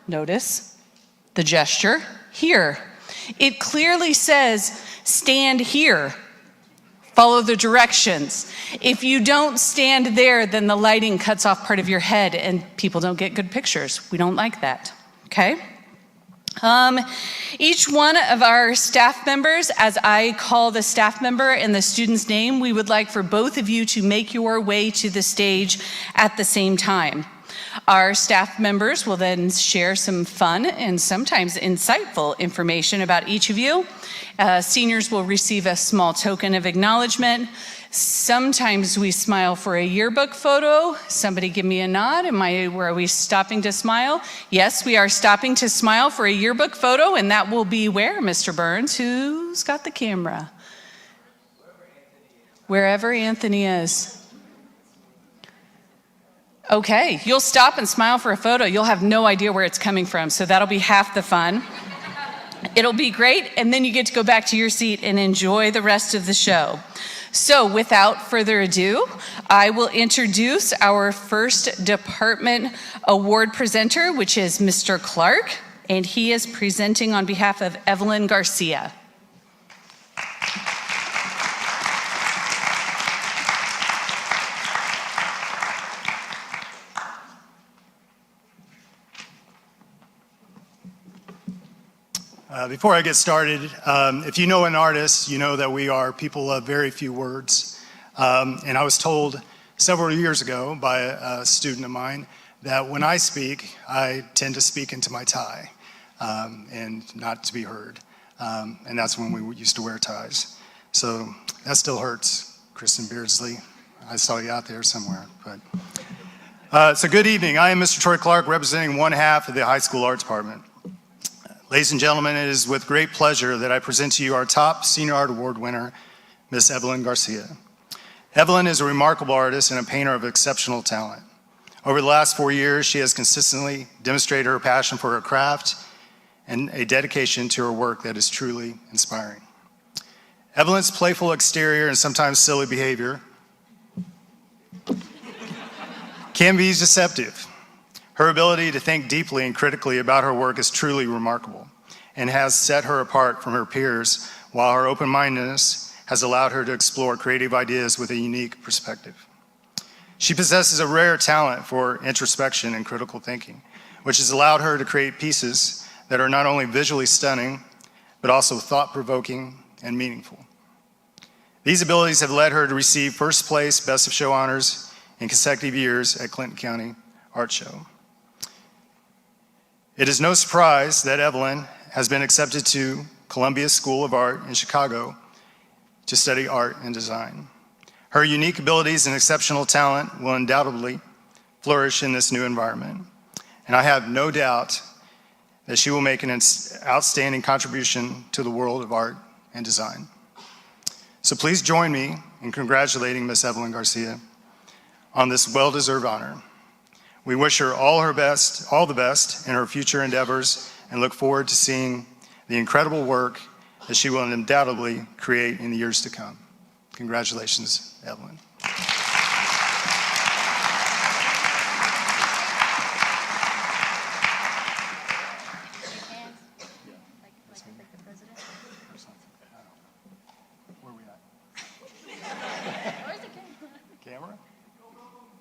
notice the gesture here. It clearly says, stand here. Follow the directions. If you don't stand there, then the lighting cuts off part of your head and people don't get good pictures. We don't like that, okay? Each one of our staff members, as I call the staff member and the student's name, we would like for both of you to make your way to the stage at the same time. Our staff members will then share some fun and sometimes insightful information about each of you. Seniors will receive a small token of acknowledgement. Sometimes we smile for a yearbook photo. Somebody give me a nod. Are we stopping to smile? Yes, we are stopping to smile for a yearbook photo, and that will be where, Mr. Burns? Who's got the camera? Wherever Anthony is. Okay, you'll stop and smile for a photo. You'll have no idea where it's coming from, so that'll be half the fun. It'll be great, and then you get to go back to your seat and enjoy the rest of the show. So without further ado, I will introduce our first department award presenter, which is Mr. Clark, and he is presenting on behalf of Evelyn Garcia. Before I get started, if you know an artist, you know that we are people of very few words. And I was told several years ago by a student of mine that when I speak, I tend to speak into my tie and not to be heard. And that's when we used to wear ties. So that still hurts, Kristen Beardsley. I saw you out there somewhere. So good evening. I am Mr. Troy Clark, representing one half of the high school arts department. Ladies and gentlemen, it is with great pleasure that I present to you our top Senior Art Award winner, Miss Evelyn Garcia. Evelyn is a remarkable artist and a painter of exceptional talent. Over the last 4 years, she has consistently demonstrated her passion for her craft and a dedication to her work that is truly inspiring. Evelyn's playful exterior and sometimes silly behavior can be deceptive. Her ability to think deeply and critically about her work is truly remarkable and has set her apart from her peers, while her open-mindedness has allowed her to explore creative ideas with a unique perspective. She possesses a rare talent for introspection and critical thinking, which has allowed her to create pieces that are not only visually stunning, but also thought-provoking and meaningful. These abilities have led her to receive first place Best of Show honors in consecutive years at Clinton County Art Show. It is no surprise that Evelyn has been accepted to Columbia School of Art in Chicago to study art and design. Her unique abilities and exceptional talent will undoubtedly flourish in this new environment, and I have no doubt that she will make an outstanding contribution to the world of art and design. So please join me in congratulating Miss Evelyn Garcia on this well-deserved honor. We wish her all the best in her future endeavors and look forward to seeing the incredible work that she will undoubtedly create in the years to come. Congratulations, Evelyn. Where are we at? Where's the camera? Camera?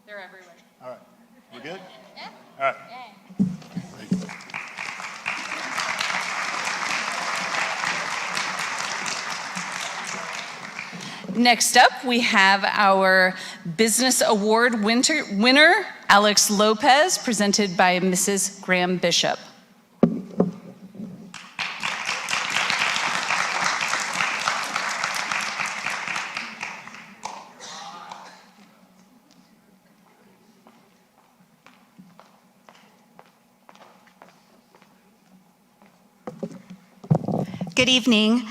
They're everywhere. All right. We good? Yeah. All right. Yeah. Next up, we have our Business Award winner, Alex Lopez, presented by Mrs. Graham Bishop. Good evening.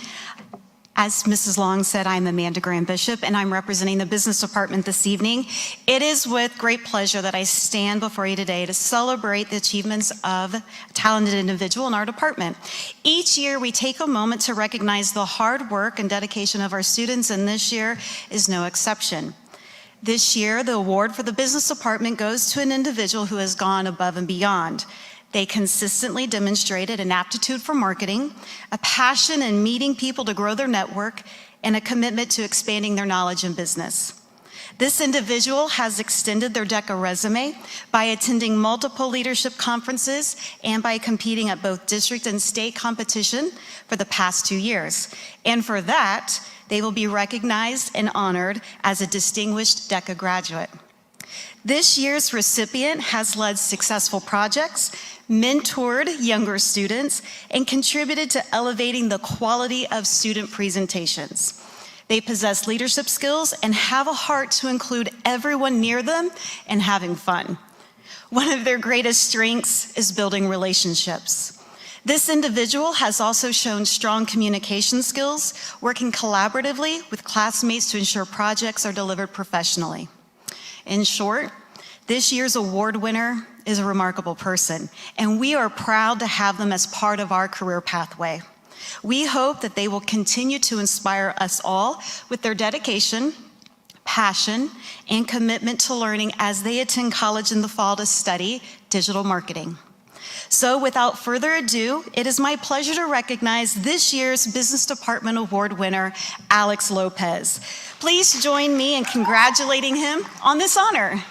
As Mrs. Long said, I'm Amanda Graham Bishop, and I'm representing the business department this evening. It is with great pleasure that I stand before you today to celebrate the achievements of a talented individual in our department. Each year, we take a moment to recognize the hard work and dedication of our students, and this year is no exception. This year, the award for the business department goes to an individual who has gone above and beyond. They consistently demonstrated an aptitude for marketing, a passion in meeting people to grow their network, and a commitment to expanding their knowledge in business. This individual has extended their DECA resume by attending multiple leadership conferences and by competing at both district and state competition for the past 2 years. And for that, they will be recognized and honored as a distinguished DECA graduate. This year's recipient has led successful projects, mentored younger students, and contributed to elevating the quality of student presentations. They possess leadership skills and have a heart to include everyone near them and having fun. One of their greatest strengths is building relationships. This individual has also shown strong communication skills, working collaboratively with classmates to ensure projects are delivered professionally. In short, this year's award winner is a remarkable person, and we are proud to have them as part of our career pathway. We hope that they will continue to inspire us all with their dedication, passion, and commitment to learning as they attend college in the fall to study digital marketing. So without further ado, it is my pleasure to recognize this year's Business Department Award winner, Alex Lopez. Please join me in congratulating him on this honor.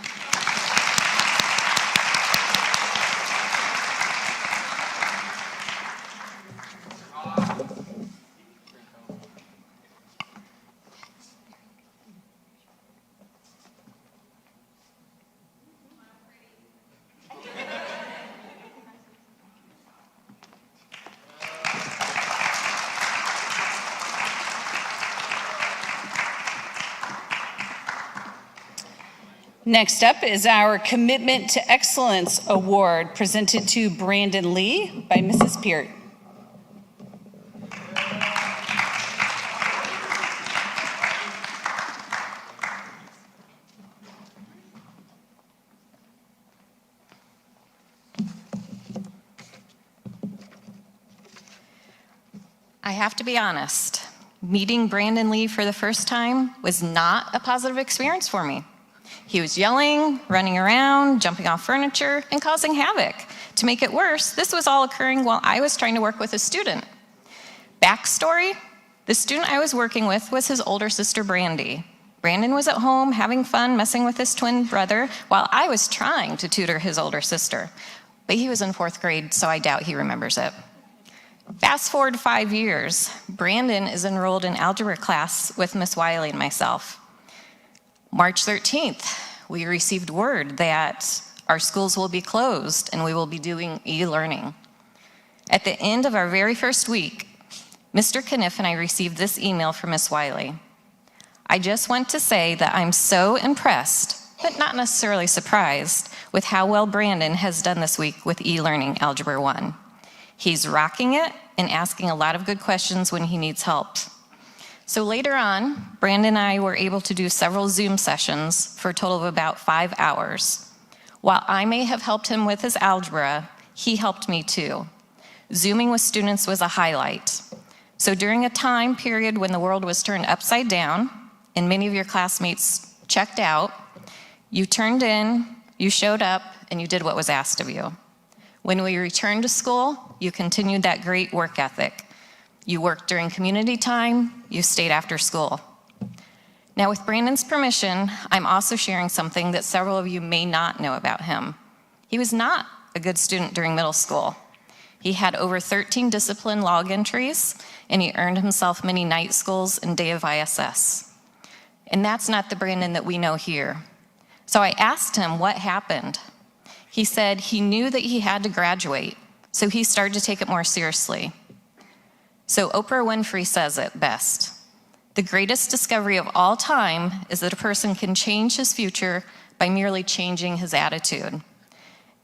Next up is our Commitment to Excellence Award, presented to Brandon Lee by Mrs. Peart. I have to be honest, meeting Brandon Lee for the first time was not a positive experience for me. He was yelling, running around, jumping off furniture, and causing havoc. To make it worse, this was all occurring while I was trying to work with a student. Backstory, the student I was working with was his older sister, Brandy. Brandon was at home having fun messing with his twin brother while I was trying to tutor his older sister. But he was in 4th grade, so I doubt he remembers it. Fast forward 5 years, Brandon is enrolled in algebra class with Miss Wiley and myself. March 13th, we received word that our schools will be closed and we will be doing e-learning. At the end of our very first week, Mr. Kniff and I received this email from Miss Wiley. I just want to say that I'm so impressed, but not necessarily surprised, with how well Brandon has done this week with e-learning Algebra 1. He's rocking it and asking a lot of good questions when he needs help. So later on, Brandon and I were able to do several Zoom sessions for a total of about 5 hours. While I may have helped him with his algebra, he helped me too. Zooming with students was a highlight. So during a time period when the world was turned upside down and many of your classmates checked out, you turned in, you showed up, and you did what was asked of you. When we returned to school, you continued that great work ethic. You worked during community time, you stayed after school. Now with Brandon's permission, I'm also sharing something that several of you may not know about him. He was not a good student during middle school. He had over 13 discipline log entries, and he earned himself many night schools and day of ISS. And that's not the Brandon that we know here. So I asked him what happened. He said he knew that he had to graduate, so he started to take it more seriously. So Oprah Winfrey says it best. The greatest discovery of all time is that a person can change his future by merely changing his attitude.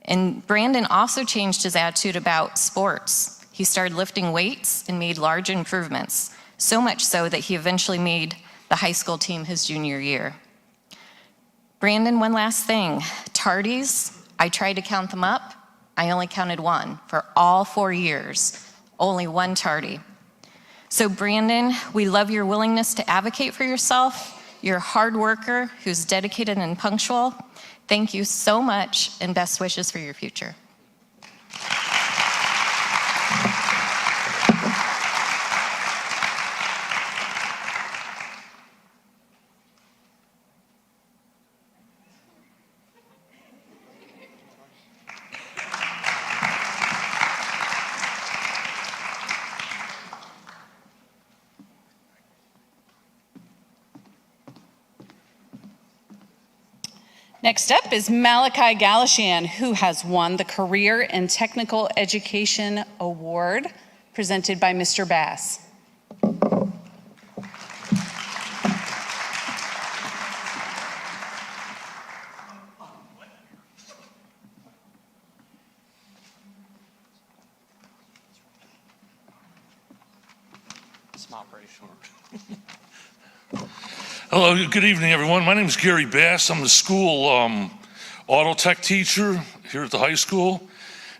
And Brandon also changed his attitude about sports. He started lifting weights and made large improvements, so much so that he eventually made the high school team his junior year. Brandon, one last thing. Tardies, I tried to count them up. I only counted one for all 4 years, only one tardy. So Brandon, we love your willingness to advocate for yourself. You're a hard worker who's dedicated and punctual. Thank you so much, and best wishes for your future. Next up is Malachi Galashan, who has won the Career and Technical Education Award, presented by Mr. Bass. Hello, good evening, everyone. My name is Gary Bass. I'm the school auto tech teacher here at the high school.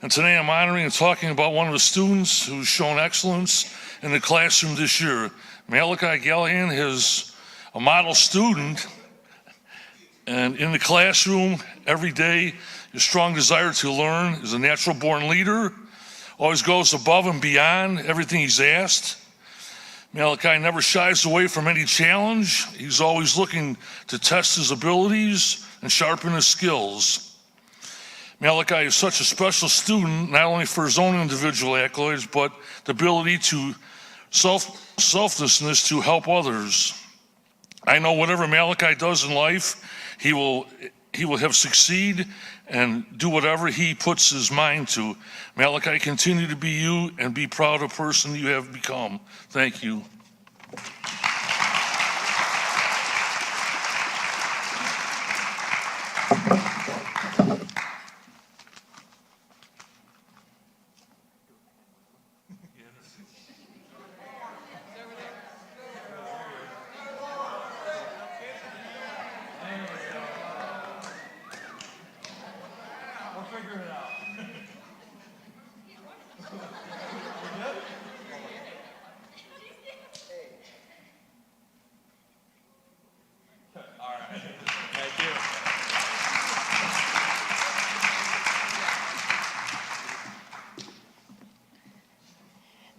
And today I'm honoring and talking about one of the students who's shown excellence in the classroom this year. Malachi Gallahan is a model student, and in the classroom every day, his strong desire to learn, is a natural born leader, always goes above and beyond everything he's asked. Malachi never shies away from any challenge. He's always looking to test his abilities and sharpen his skills. Malachi is such a special student, not only for his own individual accolades, but the ability to selflessness to help others. I know whatever Malachi does in life, he will have succeed and do whatever he puts his mind to. Malachi, continue to be you and be proud of the person you have become. Thank you.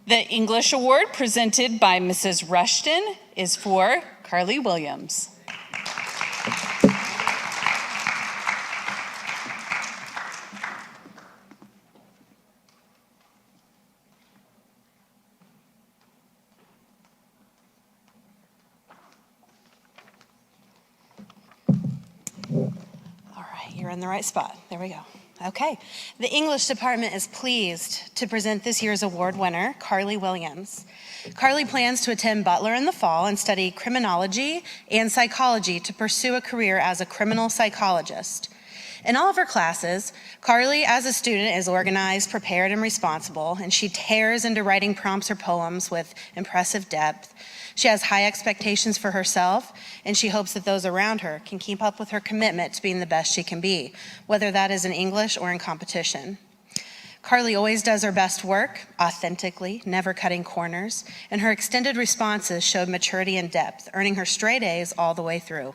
The English Award presented by Mrs. Rushton is for Carly Williams. All right, you're in the right spot. There we go. Okay. The English department is pleased to present this year's award winner, Carly Williams. Carly plans to attend Butler in the fall and study criminology and psychology to pursue a career as a criminal psychologist. In all of her classes, Carly, as a student, is organized, prepared, and responsible, and she tears into writing prompts or poems with impressive depth. She has high expectations for herself, and she hopes that those around her can keep up with her commitment to being the best she can be, whether that is in English or in competition. Carly always does her best work, authentically, never cutting corners, and her extended responses showed maturity and depth, earning her straight A's all the way through.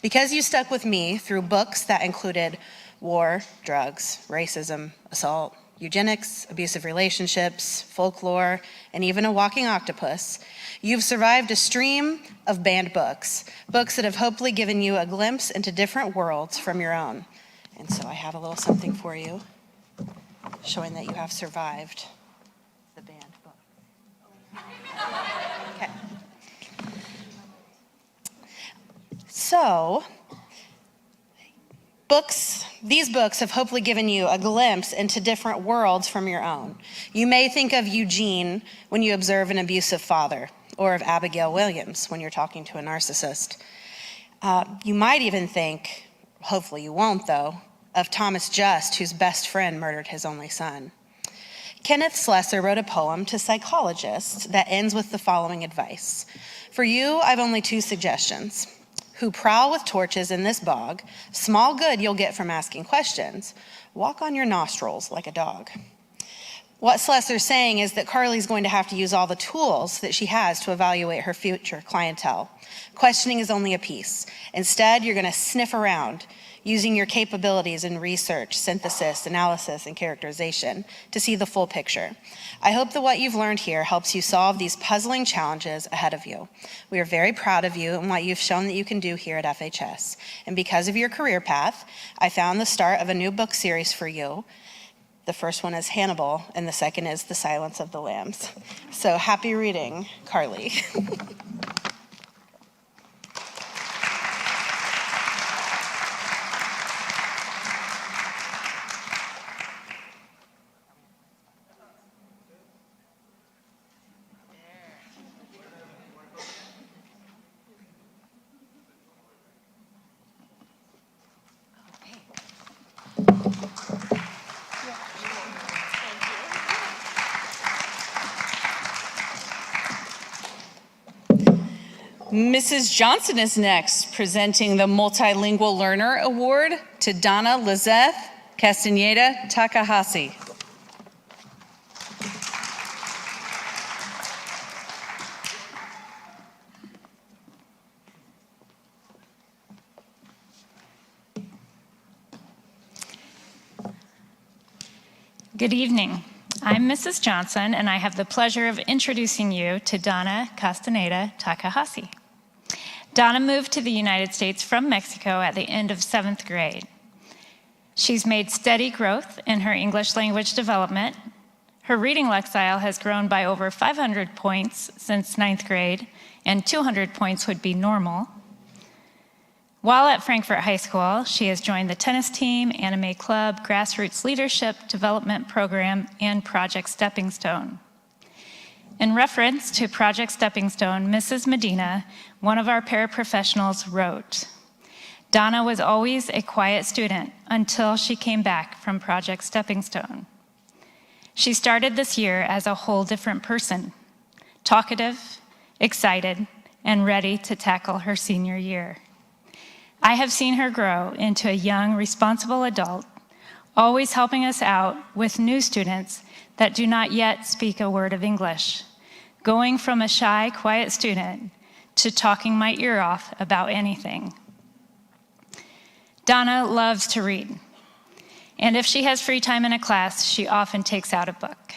Because you stuck with me through books that included war, drugs, racism, assault, eugenics, abusive relationships, folklore, and even a walking octopus, you've survived a stream of banned books that have hopefully given you a glimpse into different worlds from your own. And so I have a little something for you, showing that you have survived the banned book. Okay. So, these books have hopefully given you a glimpse into different worlds from your own. You may think of Eugene when you observe an abusive father, or of Abigail Williams when you're talking to a narcissist. You might even think, hopefully you won't though, of Thomas Just, whose best friend murdered his only son. Kenneth Slessor wrote a poem to psychologists that ends with the following advice. For you, I've only two suggestions. Who prowl with torches in this bog, small good you'll get from asking questions. Walk on your nostrils like a dog. What Slessor's saying is that Carly's going to have to use all the tools that she has to evaluate her future clientele. Questioning is only a piece. Instead, you're going to sniff around, using your capabilities in research, synthesis, analysis, and characterization to see the full picture. I hope that what you've learned here helps you solve these puzzling challenges ahead of you. We are very proud of you and what you've shown that you can do here at FHS. And because of your career path, I found the start of a new book series for you. The first one is Hannibal, and the second is The Silence of the Lambs. So happy reading, Carly. Mrs. Johnson is next, presenting the Multilingual Learner Award to Donna Lizeth Castaneda Takahashi. Good evening. I'm Mrs. Johnson, and I have the pleasure of introducing you to Donna Castaneda Takahashi. Donna moved to the United States from Mexico at the end of 7th grade. She's made steady growth in her English language development. Her reading lexile has grown by over 500 points since 9th grade, and 200 points would be normal. While at Frankfort High School, she has joined the tennis team, anime club, grassroots leadership development program, and Project Stepping Stone. In reference to Project Stepping Stone, Mrs. Medina, one of our paraprofessionals, wrote, "Donna was always a quiet student until she came back from Project Stepping Stone. She started this year as a whole different person, talkative, excited, and ready to tackle her senior year. I have seen her grow into a young, responsible adult, always helping us out with new students that do not yet speak a word of English, going from a shy, quiet student to talking my ear off about anything. Donna loves to read, and if she has free time in a class, she often takes out a book.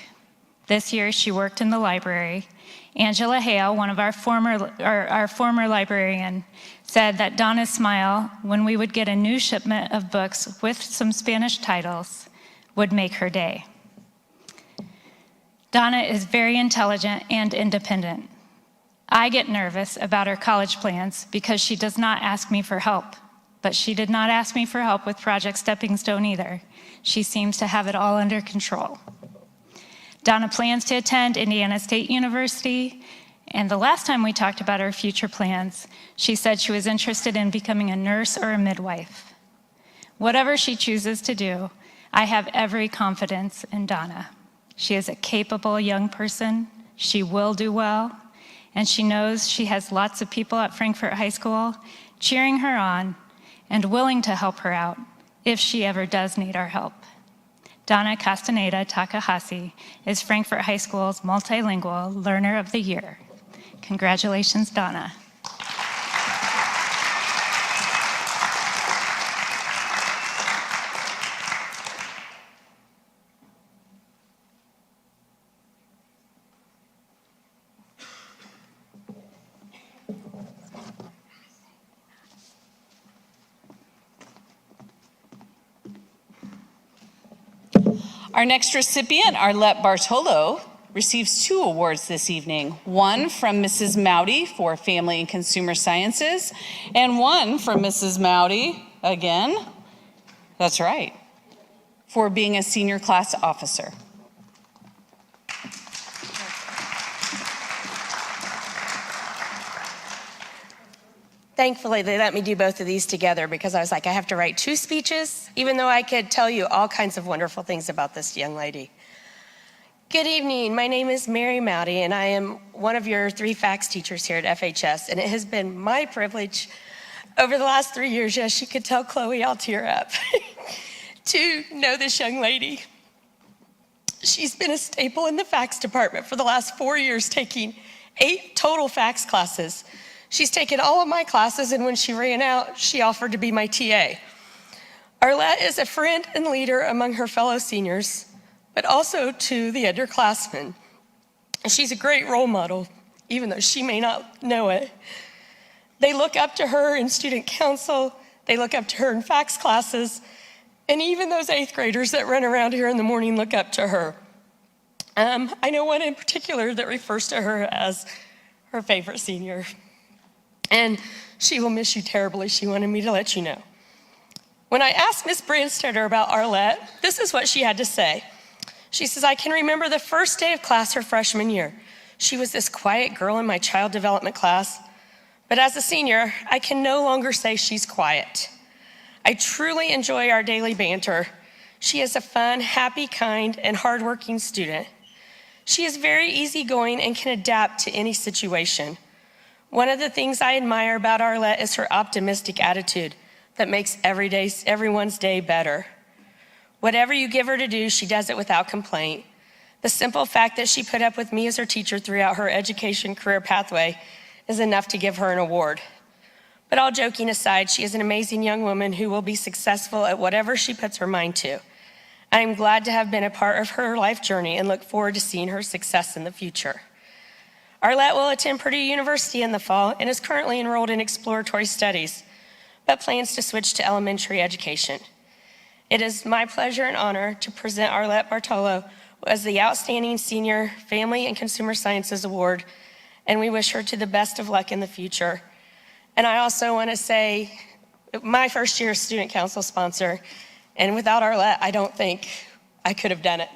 This year, she worked in the library. Angela Hale, one of our former librarian, said that Donna's smile when we would get a new shipment of books with some Spanish titles would make her day. Donna is very intelligent and independent. I get nervous about her college plans because she does not ask me for help, but she did not ask me for help with Project Stepping Stone either. She seems to have it all under control. Donna plans to attend Indiana State University, and the last time we talked about her future plans, she said she was interested in becoming a nurse or a midwife. Whatever she chooses to do, I have every confidence in Donna. She is a capable young person, she will do well, and she knows she has lots of people at Frankfort High School cheering her on and willing to help her out if she ever does need our help. Donna Castaneda Takahashi is Frankfort High School's Multilingual Learner of the Year. Congratulations, Donna. Our next recipient, Arlette Bartolo, receives 2 awards this evening. One from Mrs. Mowdy for Family and Consumer Sciences, and one from Mrs. Mowdy, again, that's right, for being a senior class officer. Thankfully, they let me do both of these together because I was like, I have to write 2 speeches, even though I could tell you all kinds of wonderful things about this young lady. Good evening. My name is Mary Mowdy, and I am one of your 3 FACS teachers here at FHS, and it has been my privilege over the last 3 years, yes, you could tell Chloe I'll tear up, to know this young lady. She's been a staple in the FACS department for the last 4 years, taking 8 total FACS classes. She's taken all of my classes, and when she ran out, she offered to be my TA. Arlette is a friend and leader among her fellow seniors, but also to the underclassmen. She's a great role model, even though she may not know it. They look up to her in student council, they look up to her in FACS classes, and even those 8th graders that run around here in the morning look up to her. I know one in particular that refers to her as her favorite senior. And she will miss you terribly. She wanted me to let you know. When I asked Miss Brandstetter about Arlette, this is what she had to say. She says, I can remember the first day of class her freshman year. She was this quiet girl in my child development class. But as a senior, I can no longer say she's quiet. I truly enjoy our daily banter. She is a fun, happy, kind, and hardworking student. She is very easygoing and can adapt to any situation. One of the things I admire about Arlette is her optimistic attitude that makes everyone's day better. Whatever you give her to do, she does it without complaint. The simple fact that she put up with me as her teacher throughout her education career pathway is enough to give her an award. But all joking aside, she is an amazing young woman who will be successful at whatever she puts her mind to. I am glad to have been a part of her life journey and look forward to seeing her success in the future. Arlette will attend Purdue University in the fall and is currently enrolled in exploratory studies, but plans to switch to elementary education. It is my pleasure and honor to present Arlette Bartolo as the Outstanding Senior Family and Consumer Sciences Award, and we wish her to the best of luck in the future. And I also want to say, my first year student council sponsor, and without Arlette, I don't think I could have done it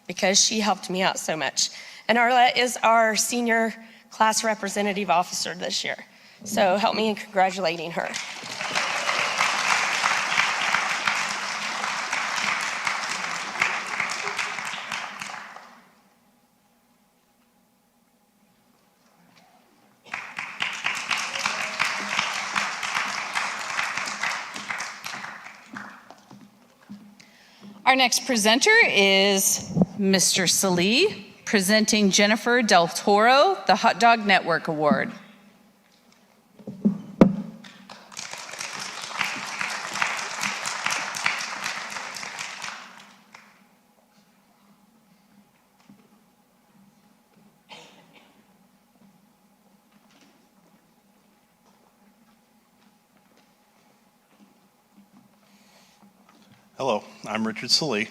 because she helped me out so much. And Arlette is our senior class representative officer this year. So help me in congratulating her. Our next presenter is Mr. Salih, presenting Jennifer Del Toro the Hot Dog Network Award. Hello, I'm Richard Salih,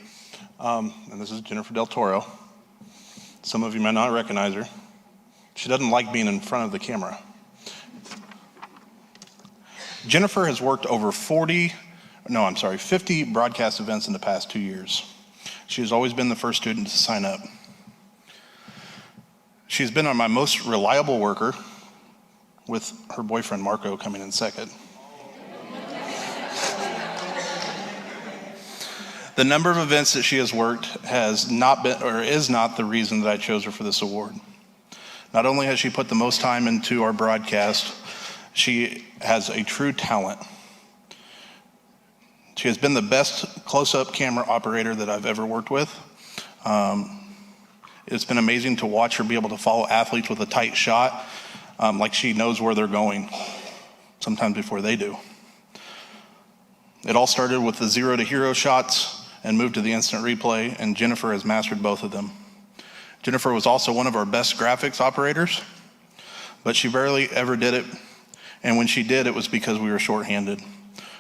and this is Jennifer Del Toro. Some of you might not recognize her. She doesn't like being in front of the camera. Jennifer has worked over 50 broadcast events in the past 2 years. She has always been the first student to sign up. She's been my most reliable worker, with her boyfriend Marco coming in second. The number of events that she has worked has not been, or is not, the reason that I chose her for this award. Not only has she put the most time into our broadcast, she has a true talent. She has been the best close-up camera operator that I've ever worked with. It's been amazing to watch her be able to follow athletes with a tight shot, like she knows where they're going, sometimes before they do. It all started with the 0 to hero shots and moved to the instant replay, and Jennifer has mastered both of them. Jennifer was also one of our best graphics operators, but she barely ever did it, and when she did, it was because we were shorthanded,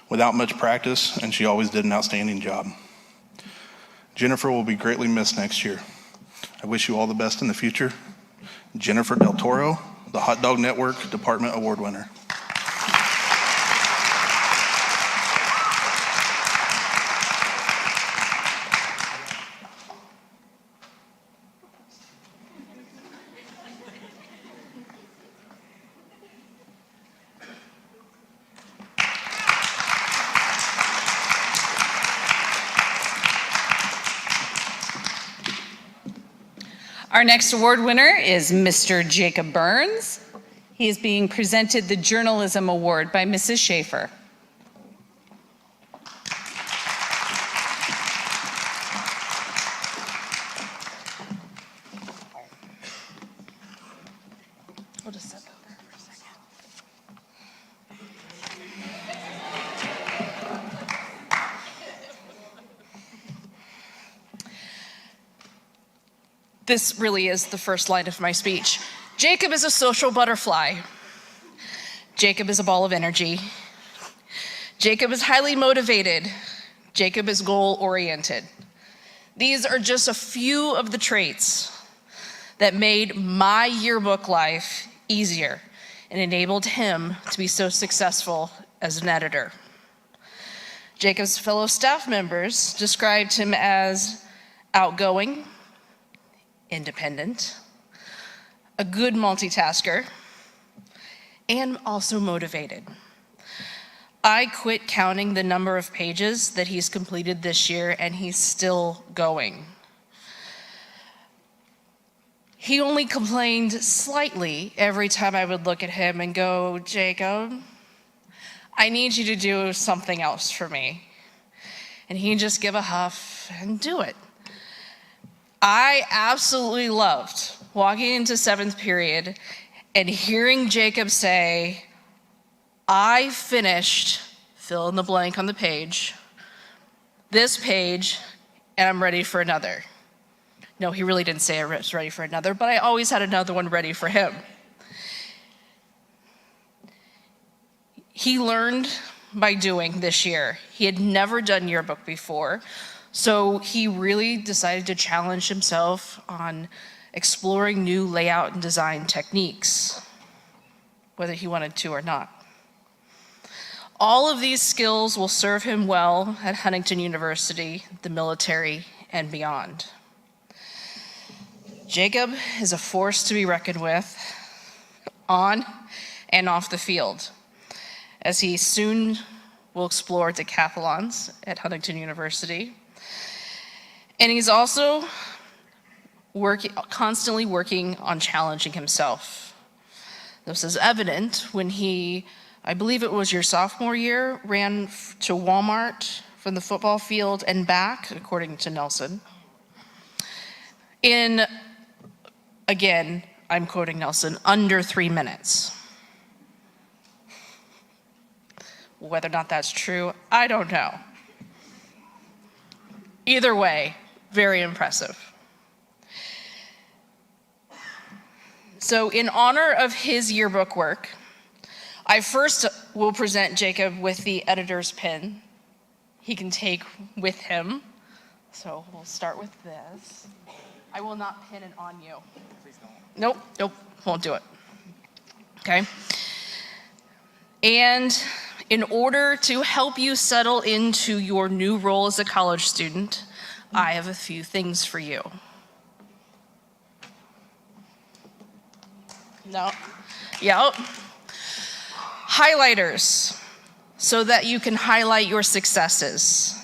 without much practice, and she always did an outstanding job. Jennifer will be greatly missed next year. I wish you all the best in the future. Jennifer Del Toro, the Hot Dog Network Department Award winner. Our next award winner is Mr. Jacob Burns. He is being presented the Journalism Award by Mrs. Schaefer. We'll just set that there for a second. This really is the first line of my speech. Jacob is a social butterfly. Jacob is a ball of energy. Jacob is highly motivated. Jacob is goal-oriented. These are just a few of the traits that made my yearbook life easier and enabled him to be so successful as an editor. Jacob's fellow staff members described him as outgoing, independent, a good multitasker, and also motivated. I quit counting the number of pages that he's completed this year, and he's still going. He only complained slightly every time I would look at him and go, Jacob, I need you to do something else for me. And he'd just give a huff and do it. I absolutely loved walking into 7th period and hearing Jacob say, I finished, fill in the blank on the page, this page, and I'm ready for another. No, he really didn't say I was ready for another, but I always had another one ready for him. He learned by doing this year. He had never done yearbook before, so he really decided to challenge himself on exploring new layout and design techniques, whether he wanted to or not. All of these skills will serve him well at Huntington University, the military, and beyond. Jacob is a force to be reckoned with on and off the field, as he soon will explore decathlons at Huntington University. And he's also constantly working on challenging himself. This is evident when he, I believe it was your sophomore year, ran to Walmart from the football field and back, according to Nelson, in, again, I'm quoting Nelson, under 3 minutes. Whether or not that's true, I don't know. Either way, very impressive. So in honor of his yearbook work, I first will present Jacob with the editor's pin he can take with him. So we'll start with this. I will not pin it on you. Please don't. Nope, won't do it. Okay. And in order to help you settle into your new role as a college student, I have a few things for you. No. Yep. Highlighters, so that you can highlight your successes.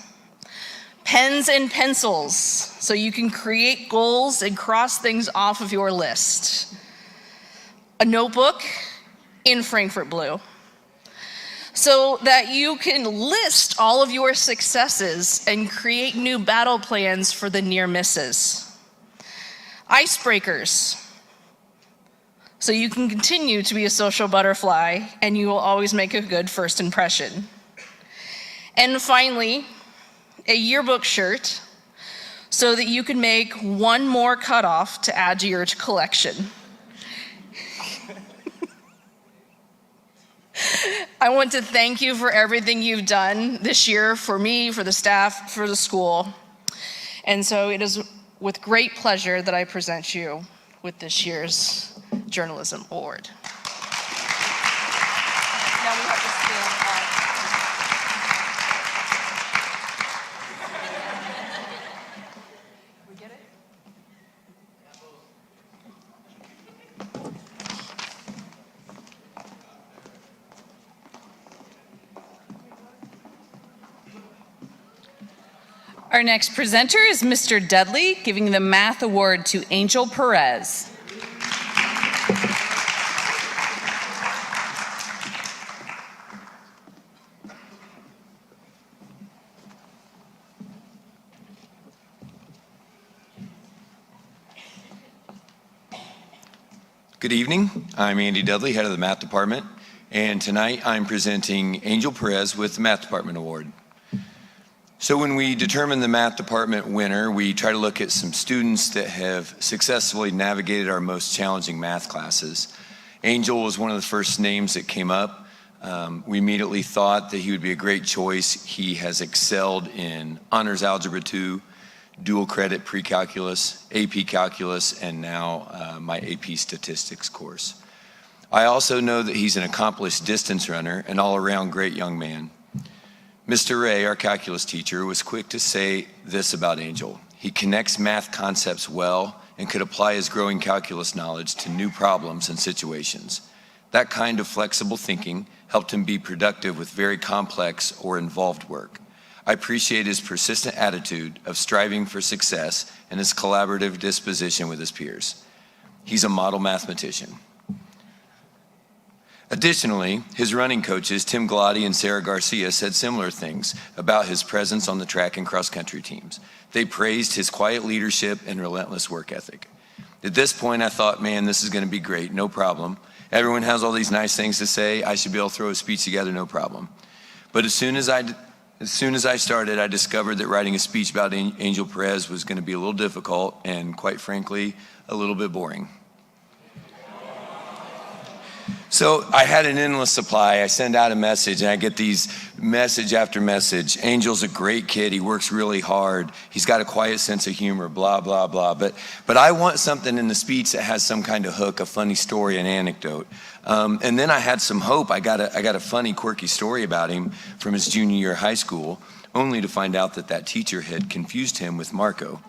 Pens and pencils, so you can create goals and cross things off of your list. A notebook in Frankfurt Blue, so that you can list all of your successes and create new battle plans for the near misses. Icebreakers, so you can continue to be a social butterfly and you will always make a good first impression. And finally, a yearbook shirt, so that you can make one more cutoff to add to your collection. I want to thank you for everything you've done this year for me, for the staff, for the school. And so it is with great pleasure that I present you with this year's Journalism Award. Now we have to stand up. We get it? Our next presenter is Mr. Dudley, giving the Math Award to Angel Perez. Good evening. I'm Andy Dudley, head of the Math Department, and tonight I'm presenting Angel Perez with the Math Department Award. So when we determine the Math Department winner, we try to look at some students that have successfully navigated our most challenging math classes. Angel was one of the first names that came up. We immediately thought that he would be a great choice. He has excelled in Honors Algebra 2, dual credit pre-calculus, AP calculus, and now my AP statistics course. I also know that he's an accomplished distance runner, an all-around great young man. Mr. Ray, our calculus teacher, was quick to say this about Angel. He connects math concepts well and could apply his growing calculus knowledge to new problems and situations. That kind of flexible thinking helped him be productive with very complex or involved work. I appreciate his persistent attitude of striving for success and his collaborative disposition with his peers. He's a model mathematician. Additionally, his running coaches, Tim Glotty and Sarah Garcia, said similar things about his presence on the track and cross-country teams. They praised his quiet leadership and relentless work ethic. At this point, I thought, man, this is going to be great, no problem. Everyone has all these nice things to say. I should be able to throw a speech together, no problem. But as soon as I started, I discovered that writing a speech about Angel Perez was going to be a little difficult and, quite frankly, a little bit boring. So I had an endless supply. I send out a message and I get these message after message. Angel's a great kid. He works really hard. He's got a quiet sense of humor, blah, blah, blah. But I want something in the speech that has some kind of hook, a funny story, an anecdote. And then I had some hope. I got a funny, quirky story about him from his junior year of high school, only to find out that teacher had confused him with Marco.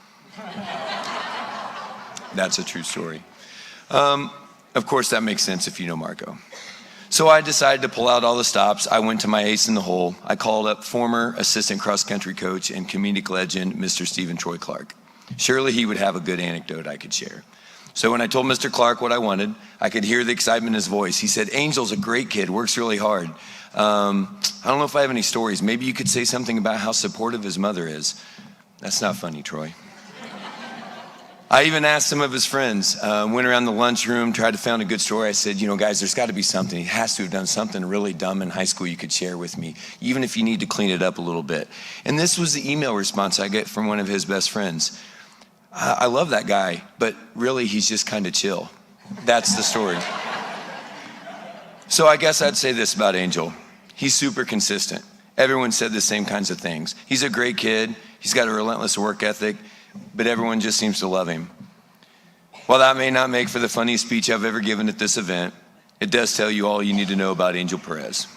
That's a true story. Of course, that makes sense if you know Marco. So I decided to pull out all the stops. I went to my ace in the hole. I called up former assistant cross-country coach and comedic legend, Mr. Stephen Troy Clark. Surely he would have a good anecdote I could share. So when I told Mr. Clark what I wanted, I could hear the excitement in his voice. He said, Angel's a great kid, works really hard. I don't know if I have any stories. Maybe you could say something about how supportive his mother is. That's not funny, Troy. I even asked some of his friends, went around the lunchroom, tried to find a good story. I said, guys, there's got to be something. He has to have done something really dumb in high school you could share with me, even if you need to clean it up a little bit. And this was the email response I get from one of his best friends. I love that guy, but really he's just kind of chill. That's the story. So I guess I'd say this about Angel. He's super consistent. Everyone said the same kinds of things. He's a great kid. He's got a relentless work ethic. But everyone just seems to love him. While that may not make for the funniest speech I've ever given at this event, it does tell you all you need to know about Angel Perez.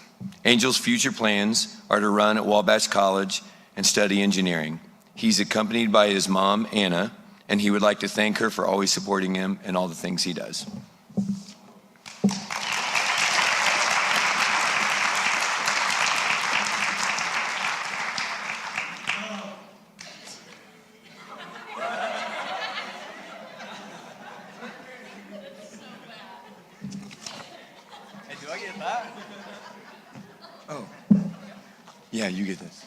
Angel's future plans are to run at Wabash College and study engineering. He's accompanied by his mom, Anna, and he would like to thank her for always supporting him and all the things he does. Oh, yeah, you get this.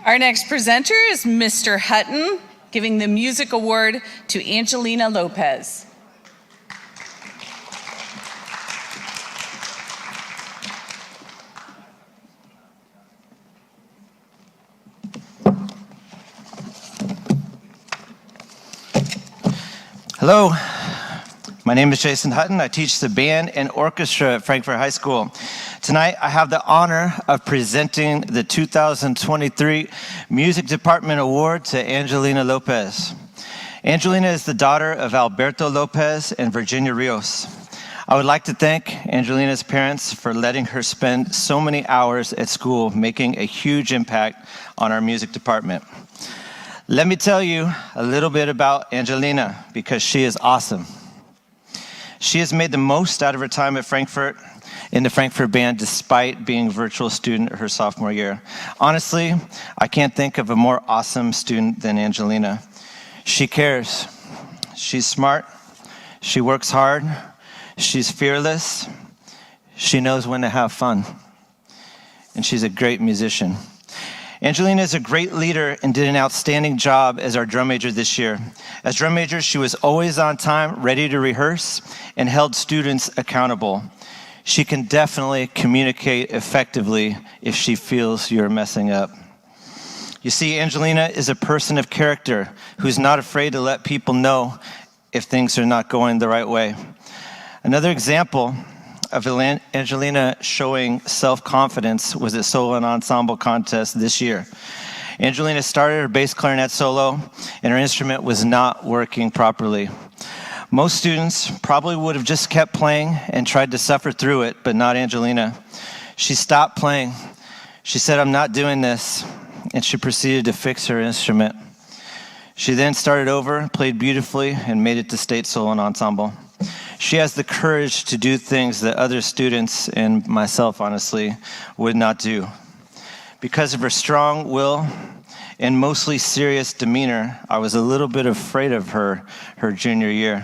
Our next presenter is Mr. Hutton, giving the music award to Angelina Lopez. Hello, my name is Jason Hutton. I teach the band and orchestra at Frankfort High School. Tonight, I have the honor of presenting the 2023 Music Department Award to Angelina Lopez. Angelina is the daughter of Alberto Lopez and Virginia Rios. I would like to thank Angelina's parents for letting her spend so many hours at school, making a huge impact on our music department. Let me tell you a little bit about Angelina because she is awesome. She has made the most out of her time at Frankfort in the Frankfort Band despite being a virtual student her sophomore year. Honestly, I can't think of a more awesome student than Angelina. She cares. She's smart. She works hard. She's fearless. She knows when to have fun. And she's a great musician. Angelina is a great leader and did an outstanding job as our drum major this year. As drum major, she was always on time, ready to rehearse, and held students accountable. She can definitely communicate effectively if she feels you're messing up. You see, Angelina is a person of character who's not afraid to let people know if things are not going the right way. Another example of Angelina showing self-confidence was at solo and ensemble contest this year. Angelina started her bass clarinet solo and her instrument was not working properly. Most students probably would have just kept playing and tried to suffer through it, but not Angelina. She stopped playing. She said, "I'm not doing this," and she proceeded to fix her instrument. She then started over, played beautifully, and made it to state solo and ensemble. She has the courage to do things that other students, and myself honestly, would not do. Because of her strong will and mostly serious demeanor, I was a little bit afraid of her junior year.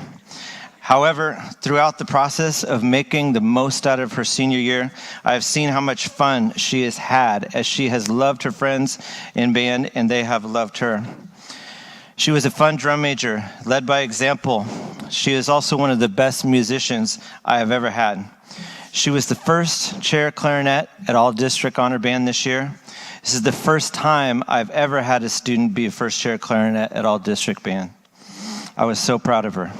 However, throughout the process of making the most out of her senior year, I have seen how much fun she has had as she has loved her friends in band and they have loved her. She was a fun drum major, led by example. She is also one of the best musicians I have ever had. She was the first chair clarinet at all district honor band this year. This is the first time I've ever had a student be a first chair clarinet at all district band. I was so proud of her.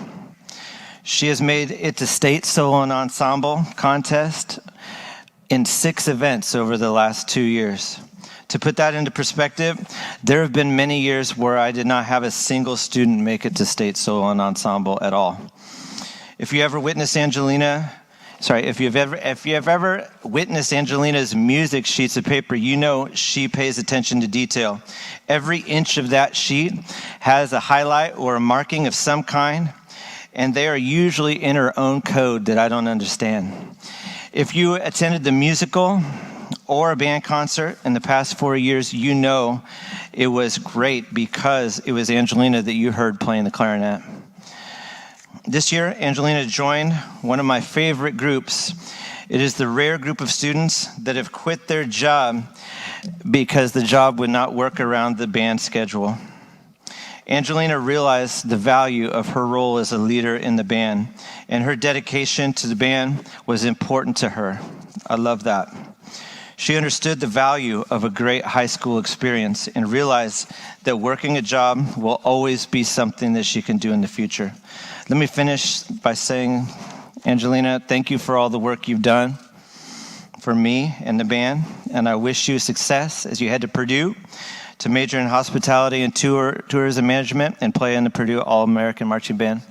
She has made it to state solo and ensemble contest in 6 events over the last 2 years. To put that into perspective, there have been many years where I did not have a single student make it to state solo and ensemble at all. If you ever witnessed if you've ever witnessed Angelina's music sheets of paper, you know she pays attention to detail. Every inch of that sheet has a highlight or a marking of some kind, and they are usually in her own code that I don't understand. If you attended the musical or a band concert in the past 4 years, you know it was great because it was Angelina that you heard playing the clarinet. This year, Angelina joined one of my favorite groups. It is the rare group of students that have quit their job because the job would not work around the band schedule. Angelina realized the value of her role as a leader in the band, and her dedication to the band was important to her. I love that. She understood the value of a great high school experience and realized that working a job will always be something that she can do in the future. Let me finish by saying, Angelina, thank you for all the work you've done for me and the band, and I wish you success as you head to Purdue to major in hospitality and tourism management and play in the Purdue All-American Marching Band.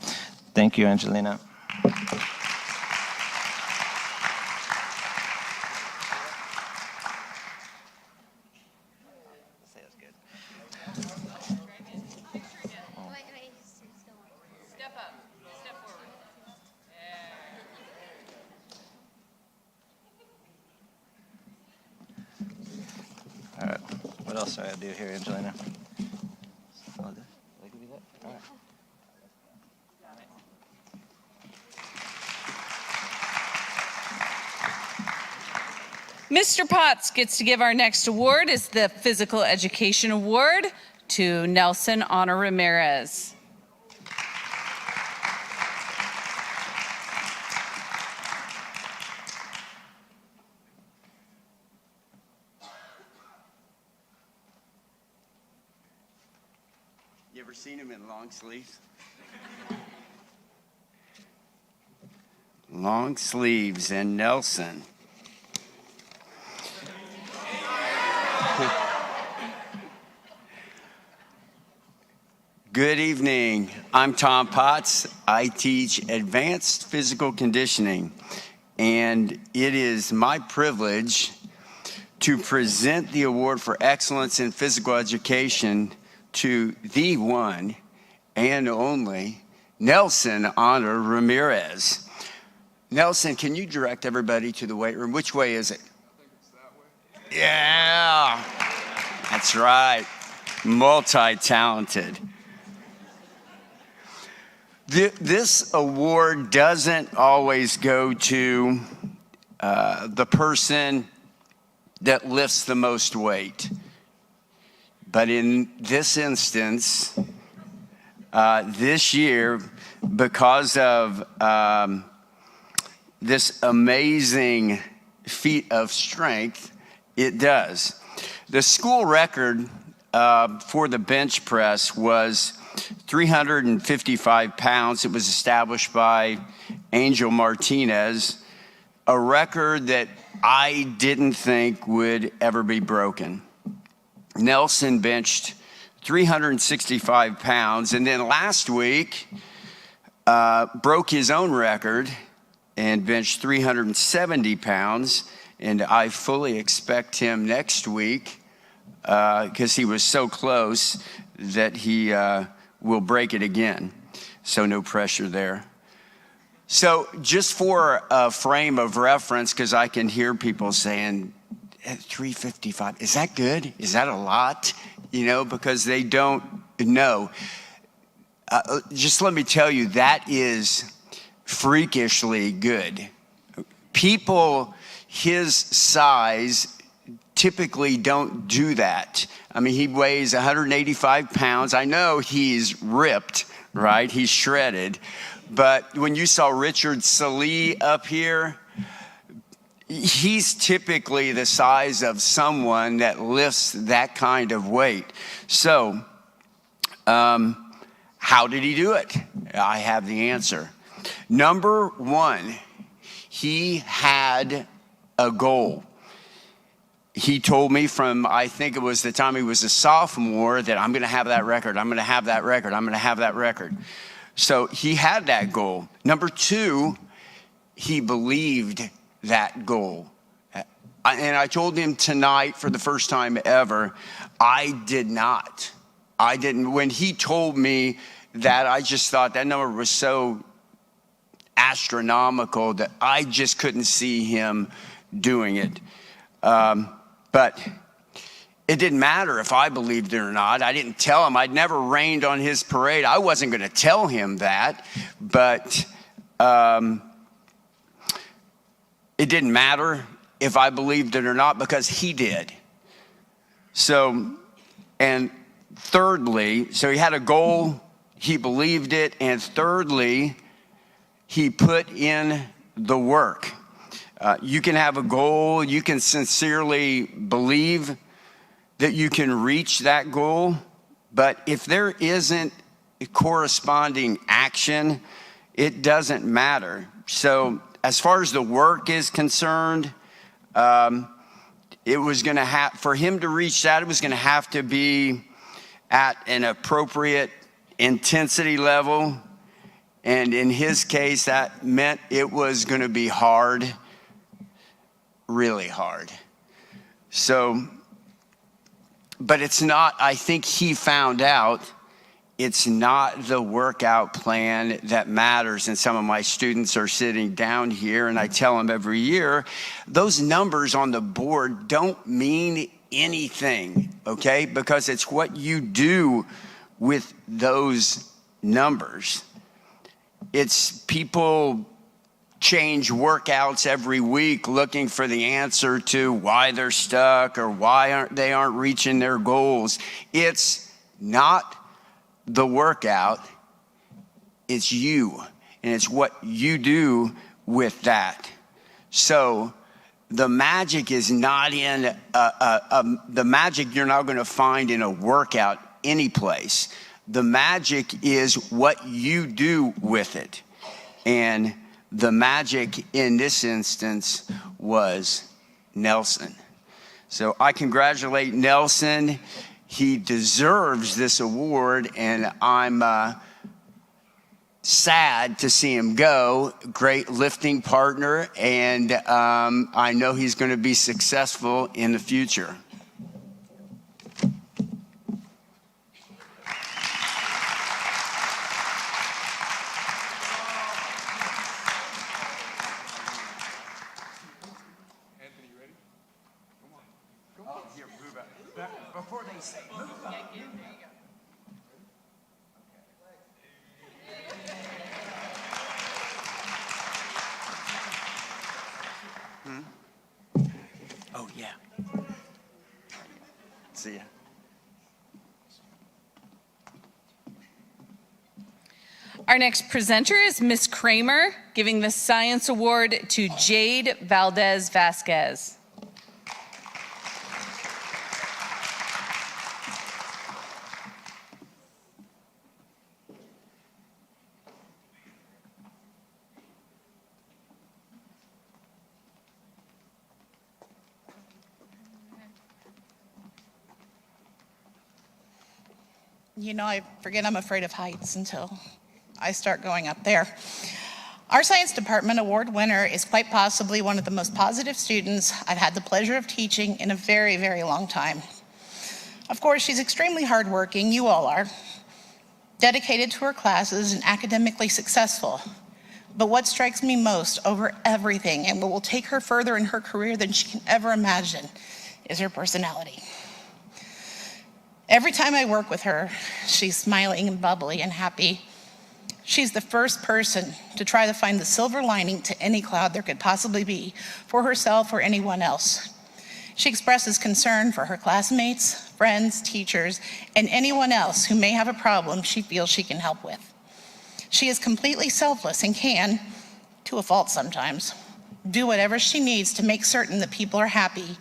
Thank you, Angelina. All right, what else do I do here, Angelina? All right. Mr. Potts gets to give our next award. Is the Physical Education Award to Nelson Honor Ramirez. You ever seen him in long sleeves? Long sleeves and Nelson. Good evening. I'm Tom Potts. I teach advanced physical conditioning, and it is my privilege to present the award for excellence in physical education to the one and only Nelson Honor Ramirez. Nelson, can you direct everybody to the weight room? Which way is it? I think it's that way. Yeah, that's right. Multi-talented. This award doesn't always go to the person that lifts the most weight. But in this instance, this year, because of this amazing feat of strength, it does. The school record for the bench press was 355 pounds. It was established by Angel Martinez, a record that I didn't think would ever be broken. Nelson benched 365 pounds, and then last week broke his own record and benched 370 pounds, and I fully expect him next week, because he was so close, that he will break it again. So no pressure there. So just for a frame of reference, because I can hear people saying, 355, is that good? Is that a lot? You know, because they don't know. Just let me tell you, that is freakishly good. People his size typically don't do that. I mean, he weighs 185 pounds. I know he's ripped, right? He's shredded. But when you saw Richard Salee up here, he's typically the size of someone that lifts that kind of weight. So, how did he do it? I have the answer. Number one, he had a goal. He told me from, I think it was the time he was a sophomore, that I'm going to have that record. I'm going to have that record. I'm going to have that record. So he had that goal. Number two, he believed that goal. And I told him tonight for the first time ever, I did not. I didn't. When he told me that, I just thought that number was so astronomical that I just couldn't see him doing it. But it didn't matter if I believed it or not. I didn't tell him. I'd never rained on his parade. I wasn't going to tell him that. But it didn't matter if I believed it or not, because he did. So, and thirdly, so he had a goal, he believed it, and thirdly, he put in the work. You can have a goal, you can sincerely believe that you can reach that goal, but if there isn't a corresponding action, it doesn't matter. So as far as the work is concerned, it was going to have, for him to reach that, it was going to have to be at an appropriate intensity level. And in his case, that meant it was going to be hard, really hard. So, but it's not, I think he found out it's not the workout plan that matters. And some of my students are sitting down here, and I tell them every year, those numbers on the board don't mean anything, okay? Because it's what you do with those numbers. It's people change workouts every week looking for the answer to why they're stuck or why they aren't reaching their goals. It's not the workout, it's you, and it's what you do with that. So the magic is not in the magic you're not going to find in a workout any place. The magic is what you do with it. And the magic in this instance was Nelson. So I congratulate Nelson. He deserves this award, and I'm sad to see him go. Great lifting partner, and I know he's going to be successful in the future. Before they say move up. Oh, yeah. See ya. Our next presenter is Miss Kramer, giving the Science Award to Jade Valdez Vasquez. You know, I forget I'm afraid of heights until I start going up there. Our science department award winner is quite possibly one of the most positive students I've had the pleasure of teaching in a very, very long time. Of course, she's extremely hardworking, you all are, dedicated to her classes and academically successful. But what strikes me most over everything, and what will take her further in her career than she can ever imagine, is her personality. Every time I work with her, she's smiling and bubbly and happy. She's the first person to try to find the silver lining to any cloud there could possibly be for herself or anyone else. She expresses concern for her classmates, friends, teachers, and anyone else who may have a problem she feels she can help with. She is completely selfless and can, to a fault sometimes, do whatever she needs to make certain that people are happy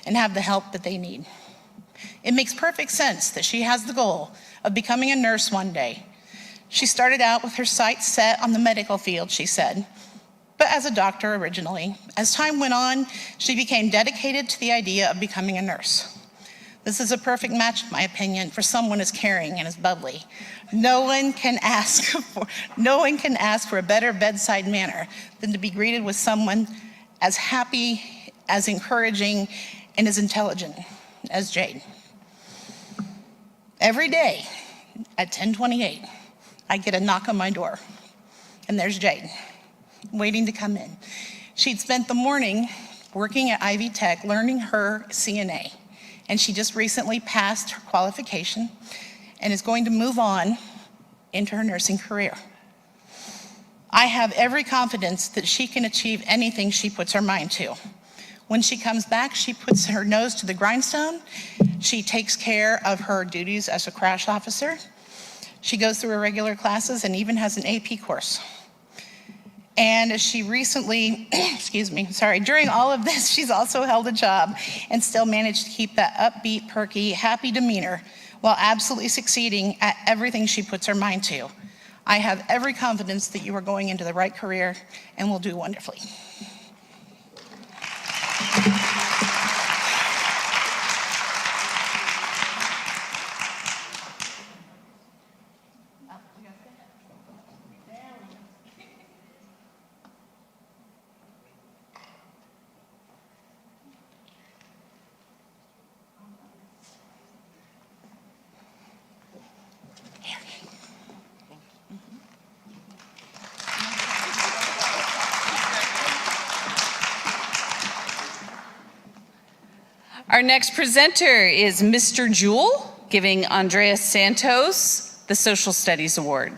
and have the help that they need. It makes perfect sense that she has the goal of becoming a nurse one day. She started out with her sights set on the medical field, she said, but as a doctor originally. As time went on, she became dedicated to the idea of becoming a nurse. This is a perfect match, in my opinion, for someone as caring and as bubbly. No one can ask for a better bedside manner than to be greeted with someone as happy, as encouraging, and as intelligent as Jade. Every day at 10:28, I get a knock on my door, and there's Jade, waiting to come in. She'd spent the morning working at Ivy Tech learning her CNA, and she just recently passed her qualification and is going to move on into her nursing career. I have every confidence that she can achieve anything she puts her mind to. When she comes back, she puts her nose to the grindstone. She takes care of her duties as a crash officer. She goes through her regular classes and even has an AP course. And she recently, during all of this, she's also held a job and still managed to keep that upbeat, perky, happy demeanor while absolutely succeeding at everything she puts her mind to. I have every confidence that you are going into the right career and will do wonderfully. Our next presenter is Mr. Jewell, giving Andrea Santos the Social Studies Award.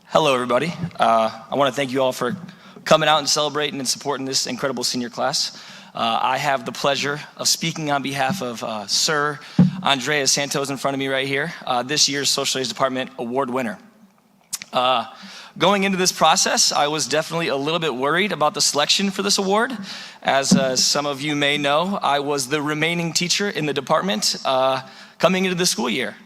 Hello, everybody. I want to thank you all for coming out and celebrating and supporting this incredible senior class. I have the pleasure of speaking on behalf of Sir Andrea Santos in front of me right here, this year's Social Studies Department Award winner. Going into this process, I was definitely a little bit worried about the selection for this award. As some of you may know, I was the remaining teacher in the department coming into the school year.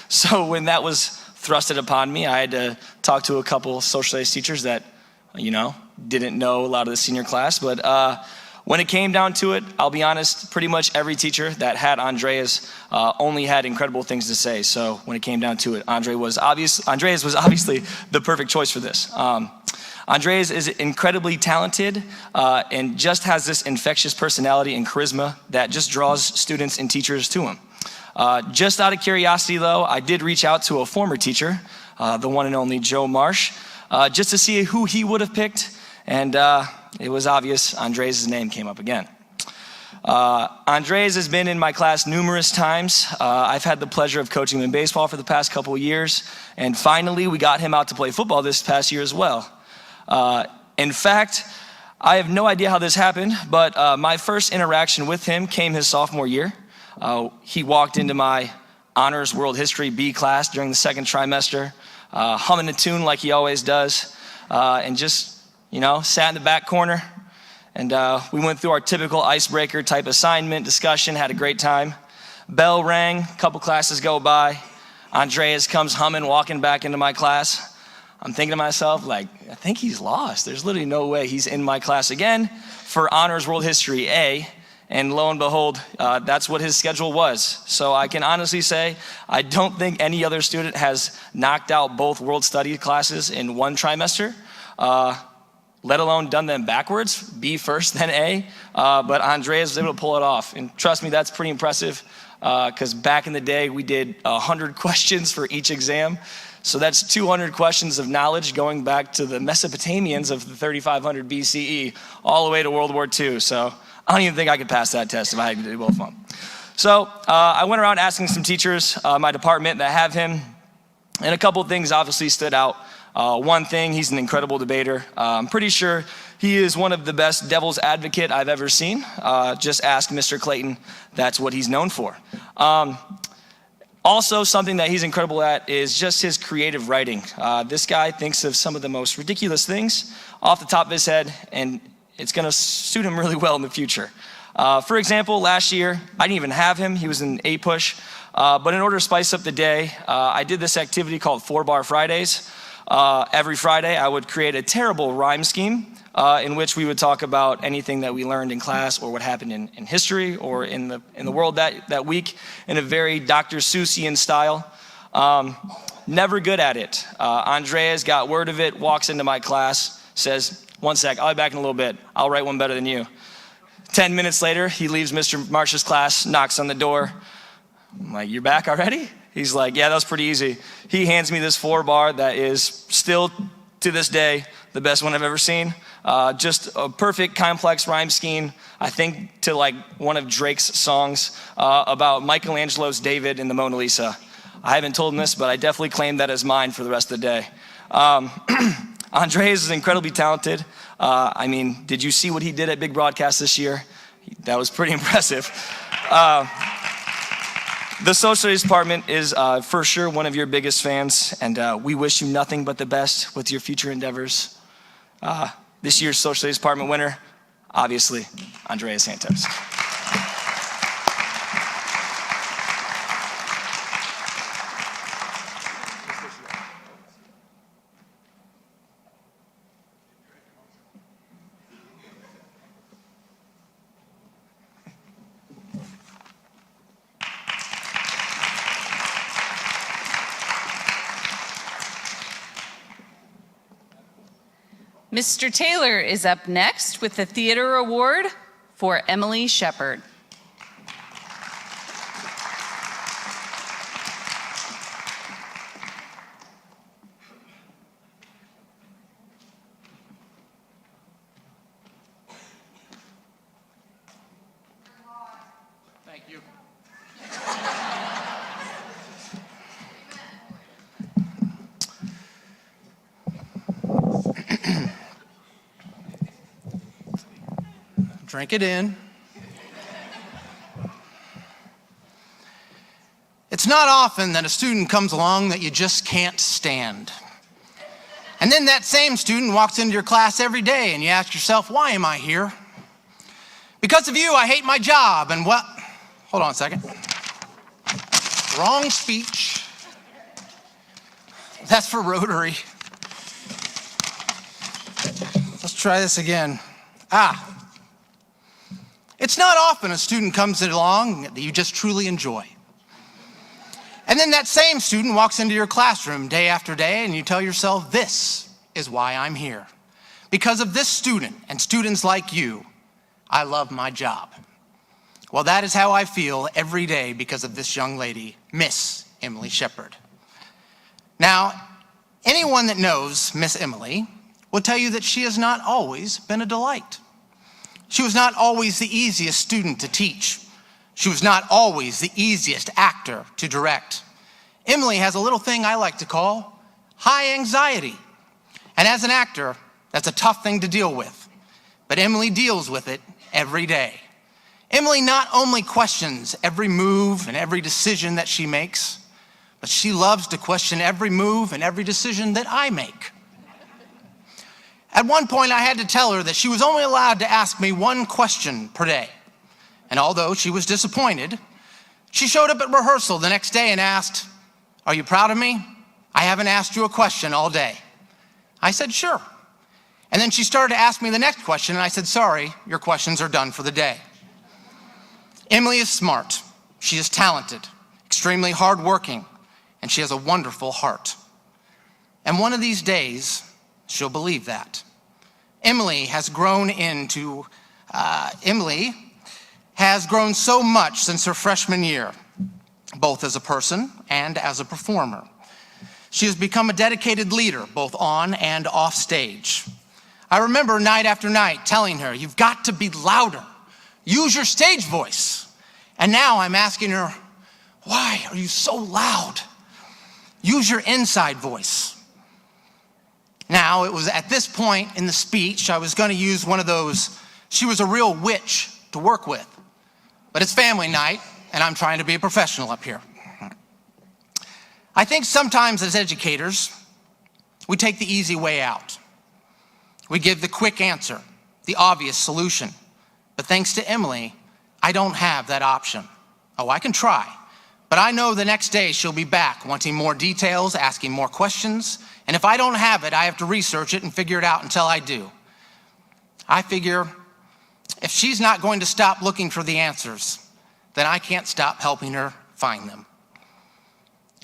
So when that was thrusted upon me, I had to talk to a couple social studies teachers that didn't know a lot of the senior class. But when it came down to it, I'll be honest, pretty much every teacher that had Andreas only had incredible things to say. So when it came down to it, Andreas was obviously the perfect choice for this. Andreas is incredibly talented and just has this infectious personality and charisma that just draws students and teachers to him. Just out of curiosity, though, I did reach out to a former teacher, the one and only Joe Marsh, just to see who he would have picked, and it was obvious Andres' name came up again. Andres has been in my class numerous times. I've had the pleasure of coaching him in baseball for the past couple of years, and finally we got him out to play football this past year as well. In fact, I have no idea how this happened, but my first interaction with him came his sophomore year. He walked into my honors world history B class during the second trimester, humming a tune like he always does, and just, sat in the back corner. And we went through our typical icebreaker type assignment discussion, had a great time. Bell rang, a couple classes go by. Andreas comes humming, walking back into my class. I'm thinking to myself, I think he's lost. There's literally no way he's in my class again for honors world history A. And lo and behold, that's what his schedule was. So I can honestly say, I don't think any other student has knocked out both world study classes in one trimester, let alone done them backwards, B first, then A. But Andreas was able to pull it off. And trust me, that's pretty impressive, because back in the day, we did 100 questions for each exam. So that's 200 questions of knowledge going back to the Mesopotamians of the 3500 BCE, all the way to World War II. So I don't even think I could pass that test if I had to do both of them. So I went around asking some teachers, my department that have him, and a couple of things obviously stood out. One thing, he's an incredible debater. I'm pretty sure he is one of the best devil's advocate I've ever seen. Just ask Mr. Clayton, that's what he's known for. Also, something that he's incredible at is just his creative writing. This guy thinks of some of the most ridiculous things off the top of his head, and it's gonna suit him really well in the future. For example, last year, I didn't even have him. He was in A push. But in order to spice up the day, I did this activity called 4-Bar Fridays. Every Friday, I would create a terrible rhyme scheme in which we would talk about anything that we learned in class or what happened in history or in the world that week in a very Dr. Seussian style. Never good at it. Andreas got word of it, walks into my class, says, "One sec, I'll be back in a little bit. I'll write one better than you." 10 minutes later, he leaves Mr. Marsh's class, knocks on the door. I'm like, "You're back already?" He's like, "Yeah, that was pretty easy." He hands me this 4-bar that is still, to this day, the best one I've ever seen. Just a perfect complex rhyme scheme, I think to like one of Drake's songs about Michelangelo's David and the Mona Lisa. I haven't told him this, but I definitely claim that as mine for the rest of the day. Andreas is incredibly talented. I mean, did you see what he did at Big Broadcast this year? That was pretty impressive. The social studies department is for sure one of your biggest fans, and we wish you nothing but the best with your future endeavors. This year's social studies department winner, obviously, Andreas Santos. Mr. Taylor is up next with the Theater Award for Emily Shepard. Thank you. Drink it in. It's not often that a student comes along that you just can't stand. And then that same student walks into your class every day and you ask yourself, why am I here? Because of you, I hate my job and what? Hold on a second. Wrong speech. That's for Rotary. Let's try this again. It's not often a student comes along that you just truly enjoy. And then that same student walks into your classroom day after day and you tell yourself, this is why I'm here. Because of this student and students like you, I love my job. Well, that is how I feel every day because of this young lady, Miss Emily Shepard. Now, anyone that knows Miss Emily will tell you that she has not always been a delight. She was not always the easiest student to teach. She was not always the easiest actor to direct. Emily has a little thing I like to call high anxiety. And as an actor, that's a tough thing to deal with. But Emily deals with it every day. Emily not only questions every move and every decision that she makes, but she loves to question every move and every decision that I make. At one point, I had to tell her that she was only allowed to ask me one question per day. And although she was disappointed, she showed up at rehearsal the next day and asked, "Are you proud of me? I haven't asked you a question all day." I said, "Sure." And then she started to ask me the next question, and I said, "Sorry, your questions are done for the day." Emily is smart, she is talented, extremely hardworking, and she has a wonderful heart. And one of these days, she'll believe that. Emily has grown so much since her freshman year, both as a person and as a performer. She has become a dedicated leader, both on and off stage. I remember night after night telling her, you've got to be louder. Use your stage voice. And now I'm asking her, why are you so loud? Use your inside voice. Now, it was at this point in the speech, I was going to use one of those, she was a real witch to work with. But it's family night, and I'm trying to be a professional up here. I think sometimes as educators, we take the easy way out. We give the quick answer, the obvious solution. But thanks to Emily, I don't have that option. Oh, I can try. But I know the next day she'll be back wanting more details, asking more questions. And if I don't have it, I have to research it and figure it out until I do. I figure if she's not going to stop looking for the answers, then I can't stop helping her find them.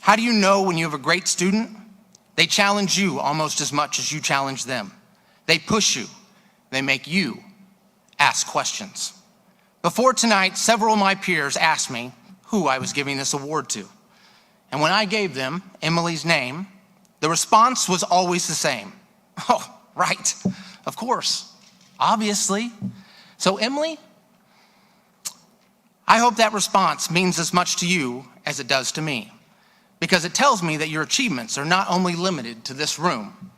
How do you know when you have a great student? They challenge you almost as much as you challenge them. They push you. They make you ask questions. Before tonight, several of my peers asked me who I was giving this award to. And when I gave them Emily's name, the response was always the same. Oh, right, of course, obviously. So Emily, I hope that response means as much to you as it does to me, because it tells me that your achievements are not only limited to this room,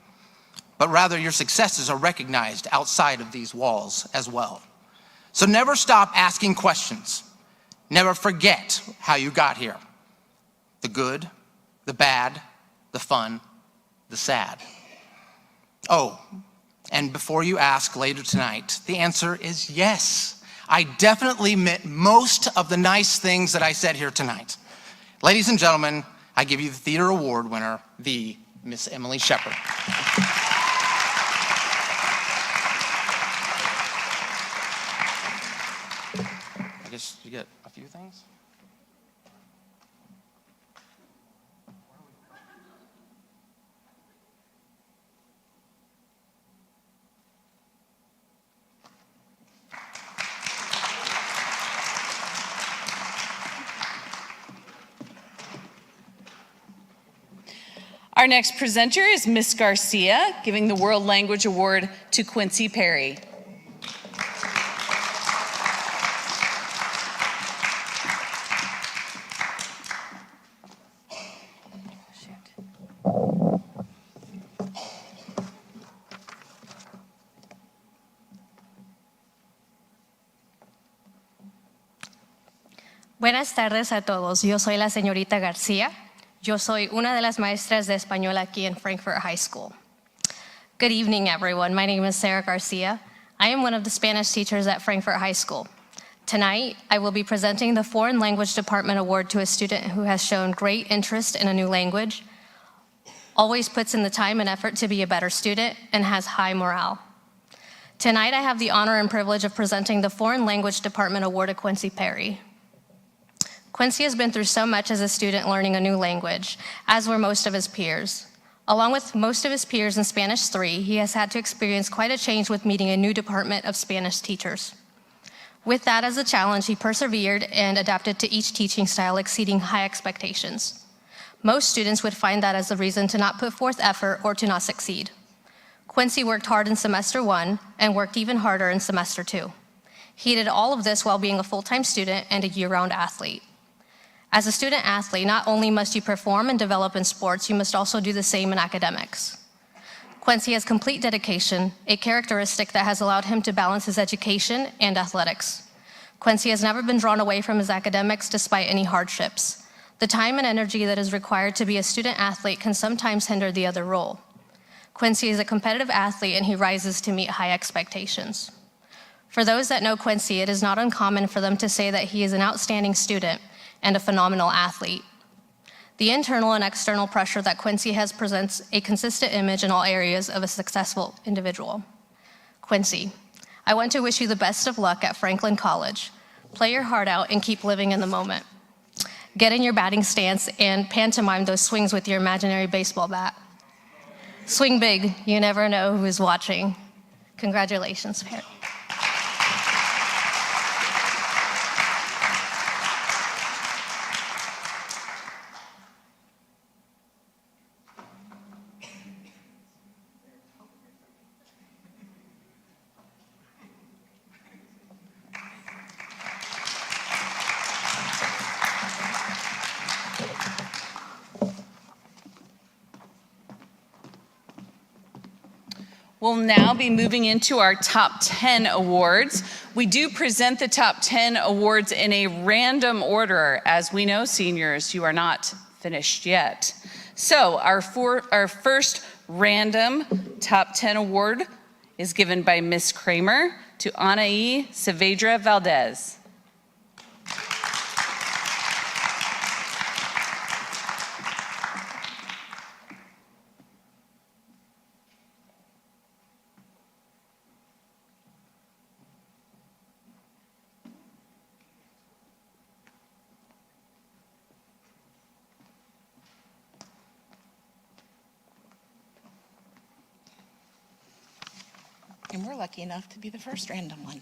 but rather your successes are recognized outside of these walls as well. So never stop asking questions. Never forget how you got here. The good, the bad, the fun, the sad. Oh, and before you ask later tonight, the answer is yes. I definitely meant most of the nice things that I said here tonight. Ladies and gentlemen, I give you the theater award winner, the Miss Emily Shepard. I guess you get a few things. Our next presenter is Miss Garcia, giving the World Language Award to Quincy Perry. Buenas tardes a todos. Yo soy la señorita García. Yo soy una de las maestras de español aquí in Frankfurt High School. Good evening, everyone. My name is Sarah Garcia. I am one of the Spanish teachers at Frankfurt High School. Tonight, I will be presenting the Foreign Language Department Award to a student who has shown great interest in a new language, always puts in the time and effort to be a better student, and has high morale. Tonight, I have the honor and privilege of presenting the Foreign Language Department Award to Quincy Perry. Quincy has been through so much as a student learning a new language, as were most of his peers. Along with most of his peers in Spanish 3, he has had to experience quite a change with meeting a new department of Spanish teachers. With that as a challenge, he persevered and adapted to each teaching style, exceeding high expectations. Most students would find that as a reason to not put forth effort or to not succeed. Quincy worked hard in semester 1 and worked even harder in semester 2. He did all of this while being a full-time student and a year-round athlete. As a student athlete, not only must you perform and develop in sports, you must also do the same in academics. Quincy has complete dedication, a characteristic that has allowed him to balance his education and athletics. Quincy has never been drawn away from his academics despite any hardships. The time and energy that is required to be a student athlete can sometimes hinder the other role. Quincy is a competitive athlete and he rises to meet high expectations. For those that know Quincy, it is not uncommon for them to say that he is an outstanding student and a phenomenal athlete. The internal and external pressure that Quincy has presents a consistent image in all areas of a successful individual. Quincy, I want to wish you the best of luck at Franklin College. Play your heart out and keep living in the moment. Get in your batting stance and pantomime those swings with your imaginary baseball bat. Swing big, you never know who is watching. Congratulations, parent. We'll now be moving into our top 10 awards. We do present the top 10 awards in a random order. As we know, seniors, you are not finished yet. So our first random top 10 award is given by Miss Kramer to Anahi Saavedra Valdez. And we're lucky enough to be the first random one.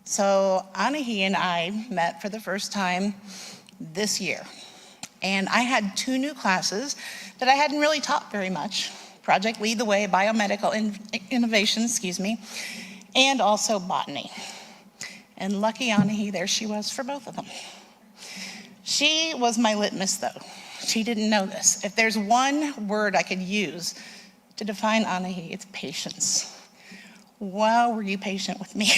So Anahi and I met for the first time this year. And I had 2 new classes that I hadn't really taught very much. Project Lead the Way, Biomedical Innovation, and also Botany. And lucky Anahi, there she was for both of them. She was my litmus though. She didn't know this. If there's one word I could use to define Anahi, it's patience. Wow, were you patient with me?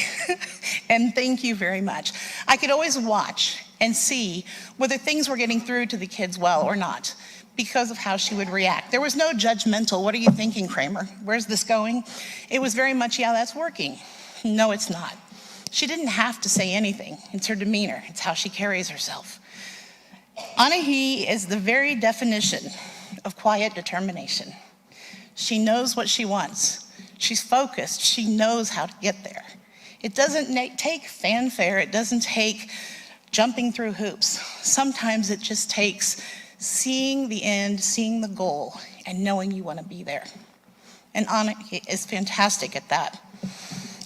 And thank you very much. I could always watch and see whether things were getting through to the kids well or not because of how she would react. There was no judgmental, what are you thinking, Kramer? Where's this going? It was very much, yeah, that's working. No, it's not. She didn't have to say anything. It's her demeanor. It's how she carries herself. Anahi is the very definition of quiet determination. She knows what she wants. She's focused. She knows how to get there. It doesn't take fanfare. It doesn't take jumping through hoops. Sometimes it just takes seeing the end, seeing the goal, and knowing you want to be there. And Anahi is fantastic at that.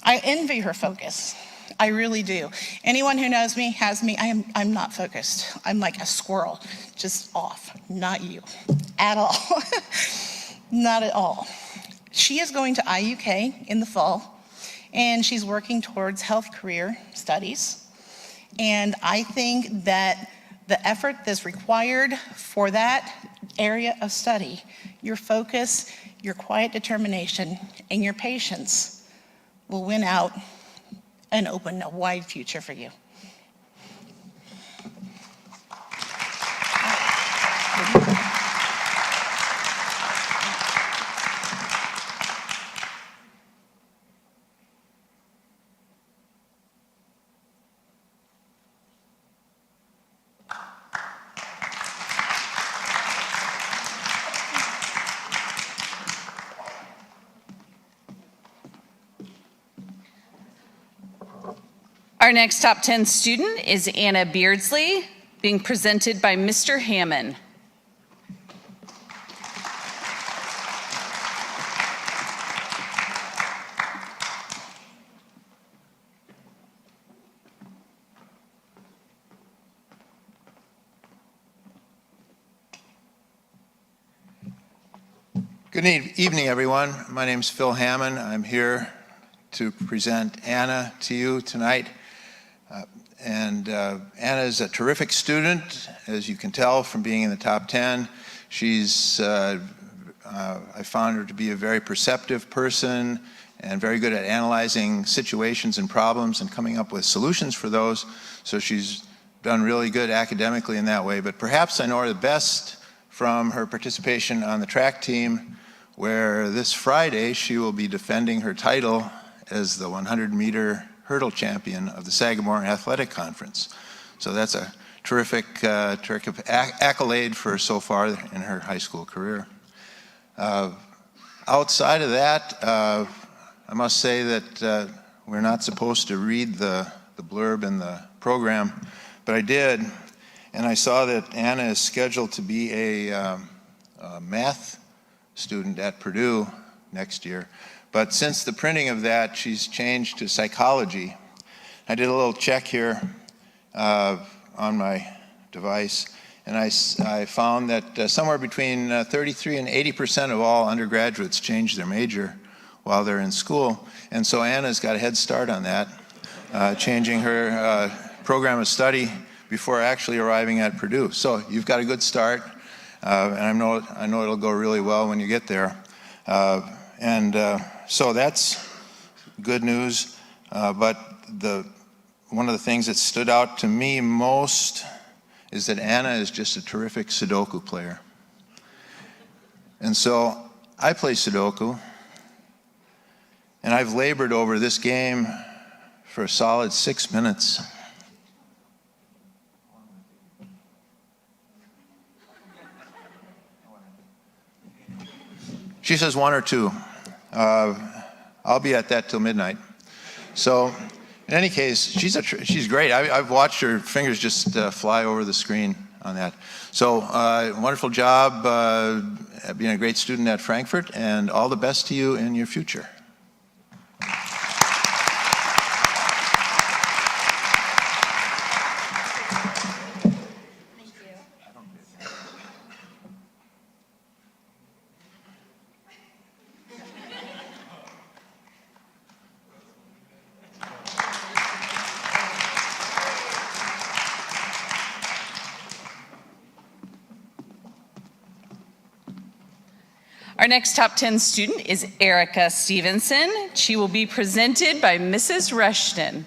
I envy her focus. I really do. Anyone who knows me has me. I'm not focused. I'm like a squirrel, just off. Not you at all. Not at all. She is going to IUK in the fall, and she's working towards health career studies. And I think that the effort that's required for that area of study, your focus, your quiet determination, and your patience will win out and open a wide future for you. Our next top 10 student is Anna Beardsley, being presented by Mr. Hammond. Good evening, everyone. My name is Phil Hammond. I'm here to present Anna to you tonight. Anna is a terrific student, as you can tell from being in the top 10. I found her to be a very perceptive person and very good at analyzing situations and problems and coming up with solutions for those. So she's done really good academically in that way. But perhaps I know her the best from her participation on the track team, where this Friday she will be defending her title as the 100-meter hurdle champion of the Sagamore Athletic Conference. So that's a terrific accolade for so far in her high school career. Outside of that, I must say that we're not supposed to read the the blurb in the program, but I did, and I saw that Anna is scheduled to be a math student at Purdue next year. But since the printing of that, she's changed to psychology. I did a little check here on my device, and I found that somewhere between 33 and 80% of all undergraduates change their major while they're in school. And so Anna's got a head start on that, changing her program of study before actually arriving at Purdue. So you've got a good start, and I know it'll go really well when you get there. So that's good news. But one of the things that stood out to me most is that Anna is just a terrific Sudoku player. And so I play Sudoku, and I've labored over this game for a solid 6 minutes. She says 1 or 2. I'll be at that till midnight. So in any case, she's great. I've watched her fingers just fly over the screen on that. So wonderful job being a great student at Frankfurt, and all the best to you in your future. Our next top 10 student is Erica Stevenson. She will be presented by Mrs. Rushton.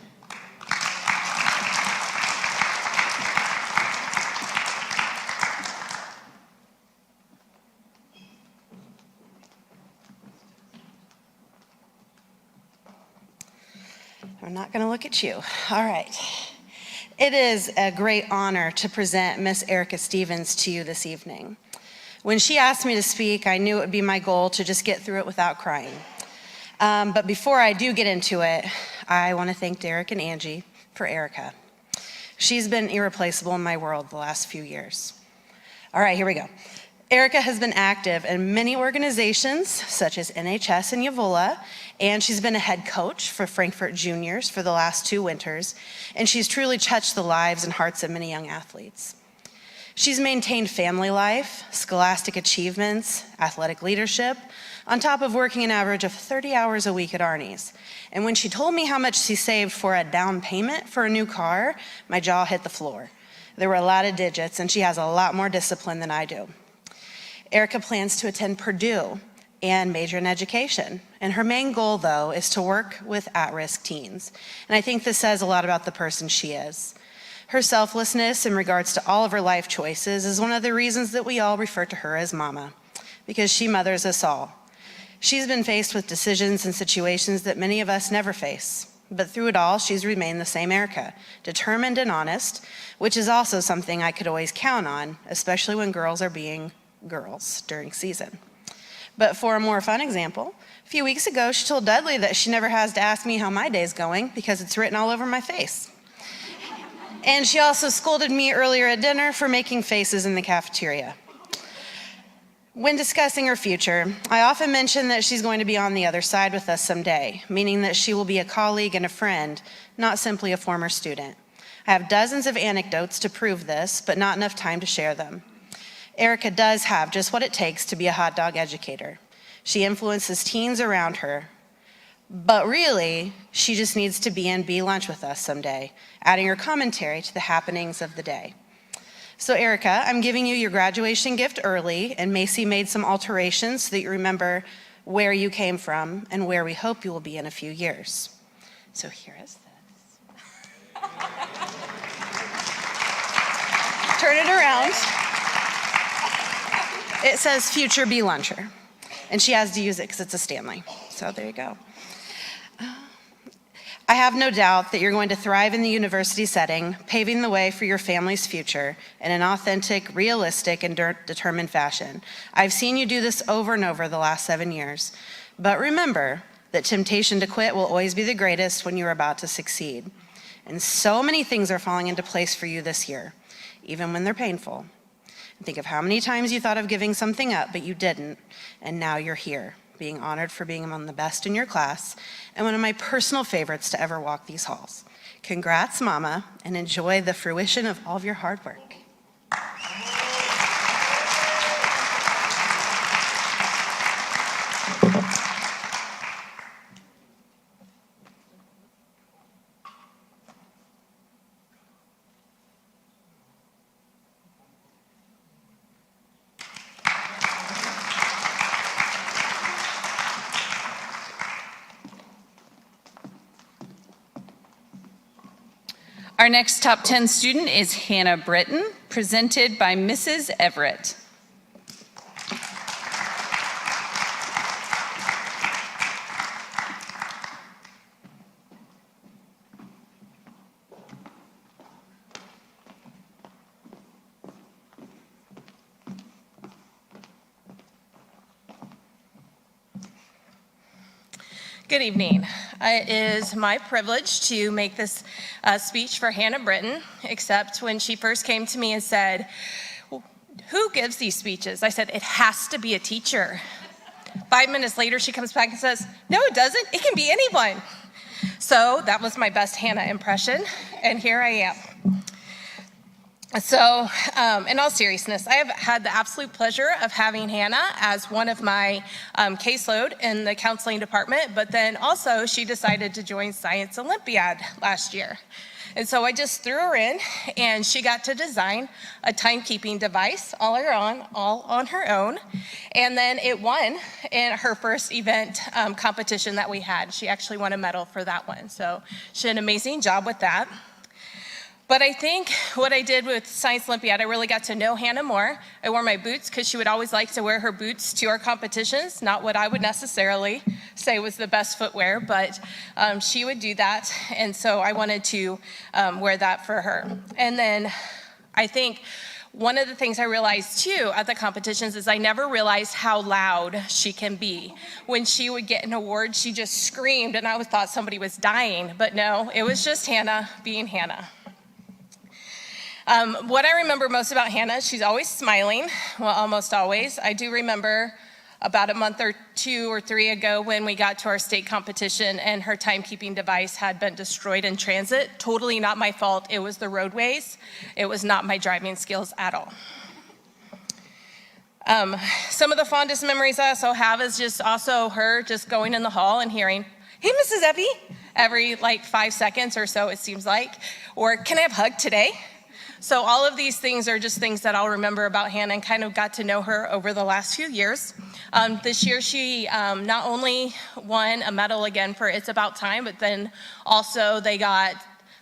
I'm not going to look at you. All right. It is a great honor to present Miss Erica Stevens to you this evening. When she asked me to speak, I knew it would be my goal to just get through it without crying. But before I do get into it, I want to thank Derek and Angie for Erica. She's been irreplaceable in my world the last few years. All right, here we go. Erica has been active in many organizations, such as NHS and Yavola, and she's been a head coach for Frankfurt Juniors for the last 2 winters, and she's truly touched the lives and hearts of many young athletes. She's maintained family life, scholastic achievements, athletic leadership, on top of working an average of 30 hours a week at Arnie's. And when she told me how much she saved for a down payment for a new car, my jaw hit the floor. There were a lot of digits, and she has a lot more discipline than I do. Erica plans to attend Purdue and major in education. And her main goal, though, is to work with at-risk teens. And I think this says a lot about the person she is. Her selflessness in regards to all of her life choices is one of the reasons that we all refer to her as Mama, because she mothers us all. She's been faced with decisions and situations that many of us never face, but through it all, she's remained the same Erica, determined and honest, which is also something I could always count on, especially when girls are being girls during season. But for a more fun example, a few weeks ago, she told Dudley that she never has to ask me how my day's going because it's written all over my face. And she also scolded me earlier at dinner for making faces in the cafeteria. When discussing her future, I often mention that she's going to be on the other side with us someday, meaning that she will be a colleague and a friend, not simply a former student. I have dozens of anecdotes to prove this, but not enough time to share them. Erica does have just what it takes to be a hot dog educator. She influences teens around her, but really, she just needs to be in B-Lunch with us someday, adding her commentary to the happenings of the day. So Erica, I'm giving you your graduation gift early, and Macy made some alterations so that you remember where you came from and where we hope you will be in a few years. So here is this. Turn it around. It says future B-Luncher, and she has to use it because it's a Stanley. So there you go. I have no doubt that you're going to thrive in the university setting, paving the way for your family's future in an authentic, realistic, and determined fashion. I've seen you do this over and over the last 7 years. But remember that temptation to quit will always be the greatest when you're about to succeed. And so many things are falling into place for you this year, even when they're painful. And think of how many times you thought of giving something up, but you didn't, and now you're here, being honored for being among the best in your class, and one of my personal favorites to ever walk these halls. Congrats, Mama, and enjoy the fruition of all of your hard work. Our next top 10 student is Hannah Britton, presented by Mrs. Everett. Good evening. It is my privilege to make this speech for Hannah Britton, except when she first came to me and said, "Who gives these speeches?" I said, "It has to be a teacher." 5 minutes later, she comes back and says, "No, it doesn't. It can be anyone." So that was my best Hannah impression, and here I am. So, in all seriousness, I have had the absolute pleasure of having Hannah as one of my caseload in the counseling department, but then also she decided to join Science Olympiad last year. And so I just threw her in, and she got to design a timekeeping device all on her own. And then it won in her first event competition that we had. She actually won a medal for that one. So she did an amazing job with that. But I think what I did with Science Olympiad, I really got to know Hannah more. I wore my boots because she would always like to wear her boots to our competitions, not what I would necessarily say was the best footwear, but she would do that. And so I wanted to wear that for her. And then I think one of the things I realized too at the competitions is I never realized how loud she can be. When she would get an award, she just screamed, and I thought somebody was dying. But no, it was just Hannah being Hannah. What I remember most about Hannah, she's always smiling, well, almost always. I do remember about a month or 2 or 3 ago when we got to our state competition and her timekeeping device had been destroyed in transit. Totally not my fault. It was the roadways. It was not my driving skills at all. Some of the fondest memories I also have is just also her just going in the hall and hearing, "Hey, Mrs. Evie," every like 5 seconds or so it seems like, or "Can I have a hug today?" So all of these things are just things that I'll remember about Hannah and kind of got to know her over the last few years. This year she not only won a medal again for It's About Time, but then also they got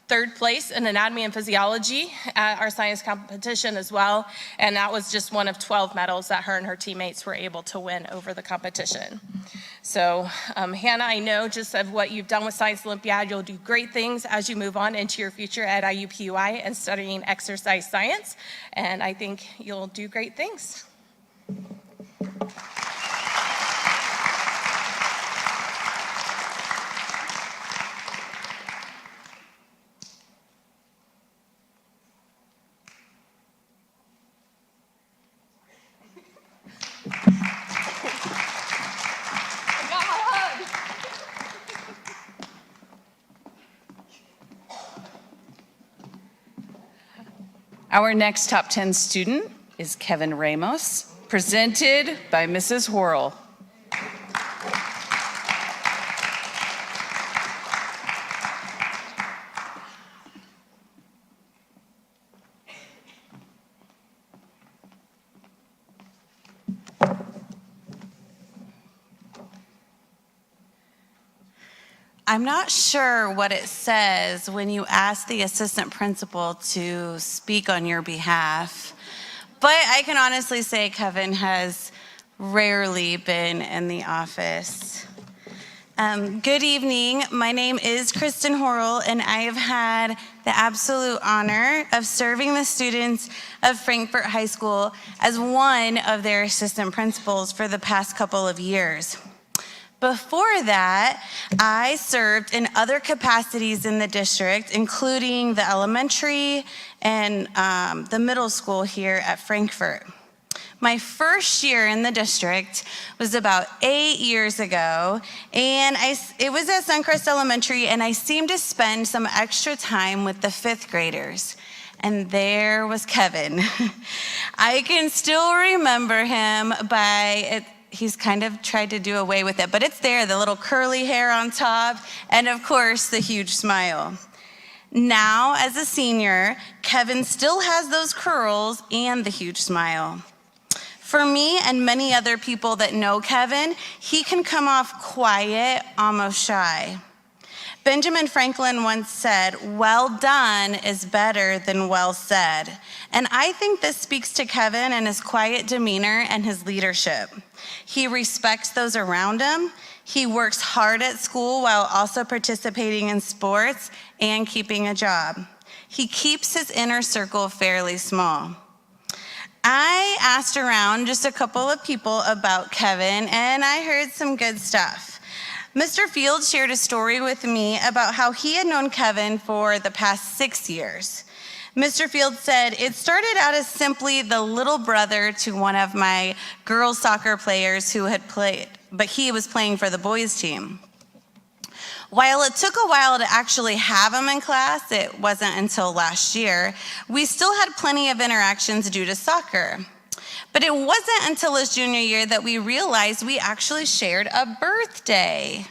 3rd place in anatomy and physiology at our science competition as well. And that was just one of 12 medals that her and her teammates were able to win over the competition. So Hannah, I know just of what you've done with Science Olympiad, you'll do great things as you move on into your future at IUPUI and studying exercise science. And I think you'll do great things. Our next top 10 student is Kevin Ramos, presented by Mrs. Worrell. I'm not sure what it says when you ask the assistant principal to speak on your behalf, but I can honestly say Kevin has rarely been in the office. Good evening. My name is Kristen Horrell, and I have had the absolute honor of serving the students of Frankfort High School as one of their assistant principals for the past couple of years. Before that, I served in other capacities in the district, including the elementary and the middle school here at Frankfort. My first year in the district was about 8 years ago, and it was at Suncrest Elementary, and I seemed to spend some extra time with the 5th graders. And there was Kevin. I can still remember him he's kind of tried to do away with it, but it's there, the little curly hair on top, and of course, the huge smile. Now, as a senior, Kevin still has those curls and the huge smile. For me and many other people that know Kevin, he can come off quiet, almost shy. Benjamin Franklin once said, "Well done is better than well said." And I think this speaks to Kevin and his quiet demeanor and his leadership. He respects those around him. He works hard at school while also participating in sports and keeping a job. He keeps his inner circle fairly small. I asked around just a couple of people about Kevin, and I heard some good stuff. Mr. Field shared a story with me about how he had known Kevin for the past 6 years. Mr. Field said, "It started out as simply the little brother to one of my girls' soccer players who had played, but he was playing for the boys' team. While it took a while to actually have him in class, it wasn't until last year, we still had plenty of interactions due to soccer. But it wasn't until his junior year that we realized we actually shared a birthday.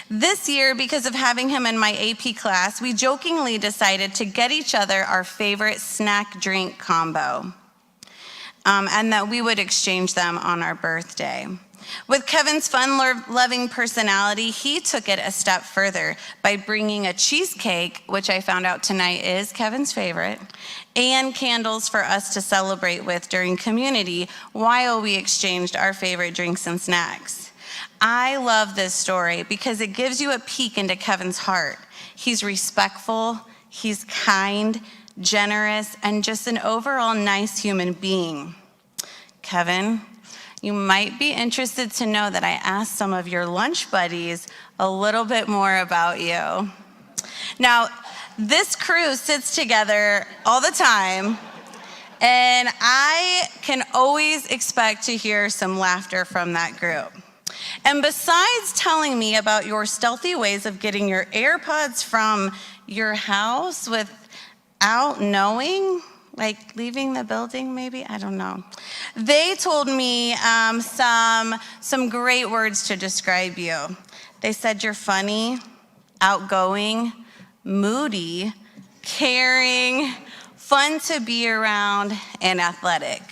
This year, because of having him in my AP class, we jokingly decided to get each other our favorite snack drink combo, and that we would exchange them on our birthday. With Kevin's fun-loving personality, he took it a step further by bringing a cheesecake, which I found out tonight is Kevin's favorite, and candles for us to celebrate with during community while we exchanged our favorite drinks and snacks. I love this story because it gives you a peek into Kevin's heart. He's respectful, he's kind, generous, and just an overall nice human being. Kevin, you might be interested to know that I asked some of your lunch buddies a little bit more about you. Now, this crew sits together all the time, and I can always expect to hear some laughter from that group. And besides telling me about your stealthy ways of getting your AirPods from your house without knowing, like leaving the building maybe, I don't know. They told me some great words to describe you. They said you're funny, outgoing, moody, caring, fun to be around, and athletic.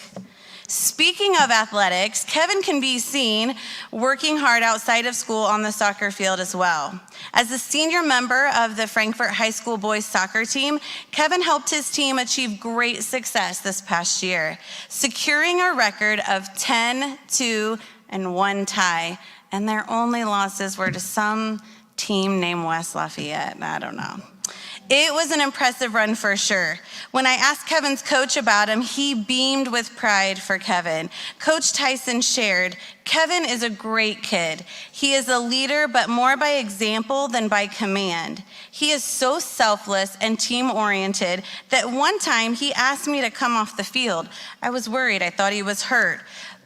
Speaking of athletics, Kevin can be seen working hard outside of school on the soccer field as well. As a senior member of the Frankfort High School boys soccer team, Kevin helped his team achieve great success this past year, securing a record of 10-2 and 1 tie, and their only losses were to some team named West Lafayette. I don't know. It was an impressive run for sure. When I asked Kevin's coach about him, he beamed with pride for Kevin. Coach Tyson shared, "Kevin is a great kid. He is a leader, but more by example than by command. He is so selfless and team-oriented that one time he asked me to come off the field. I was worried. I thought he was hurt.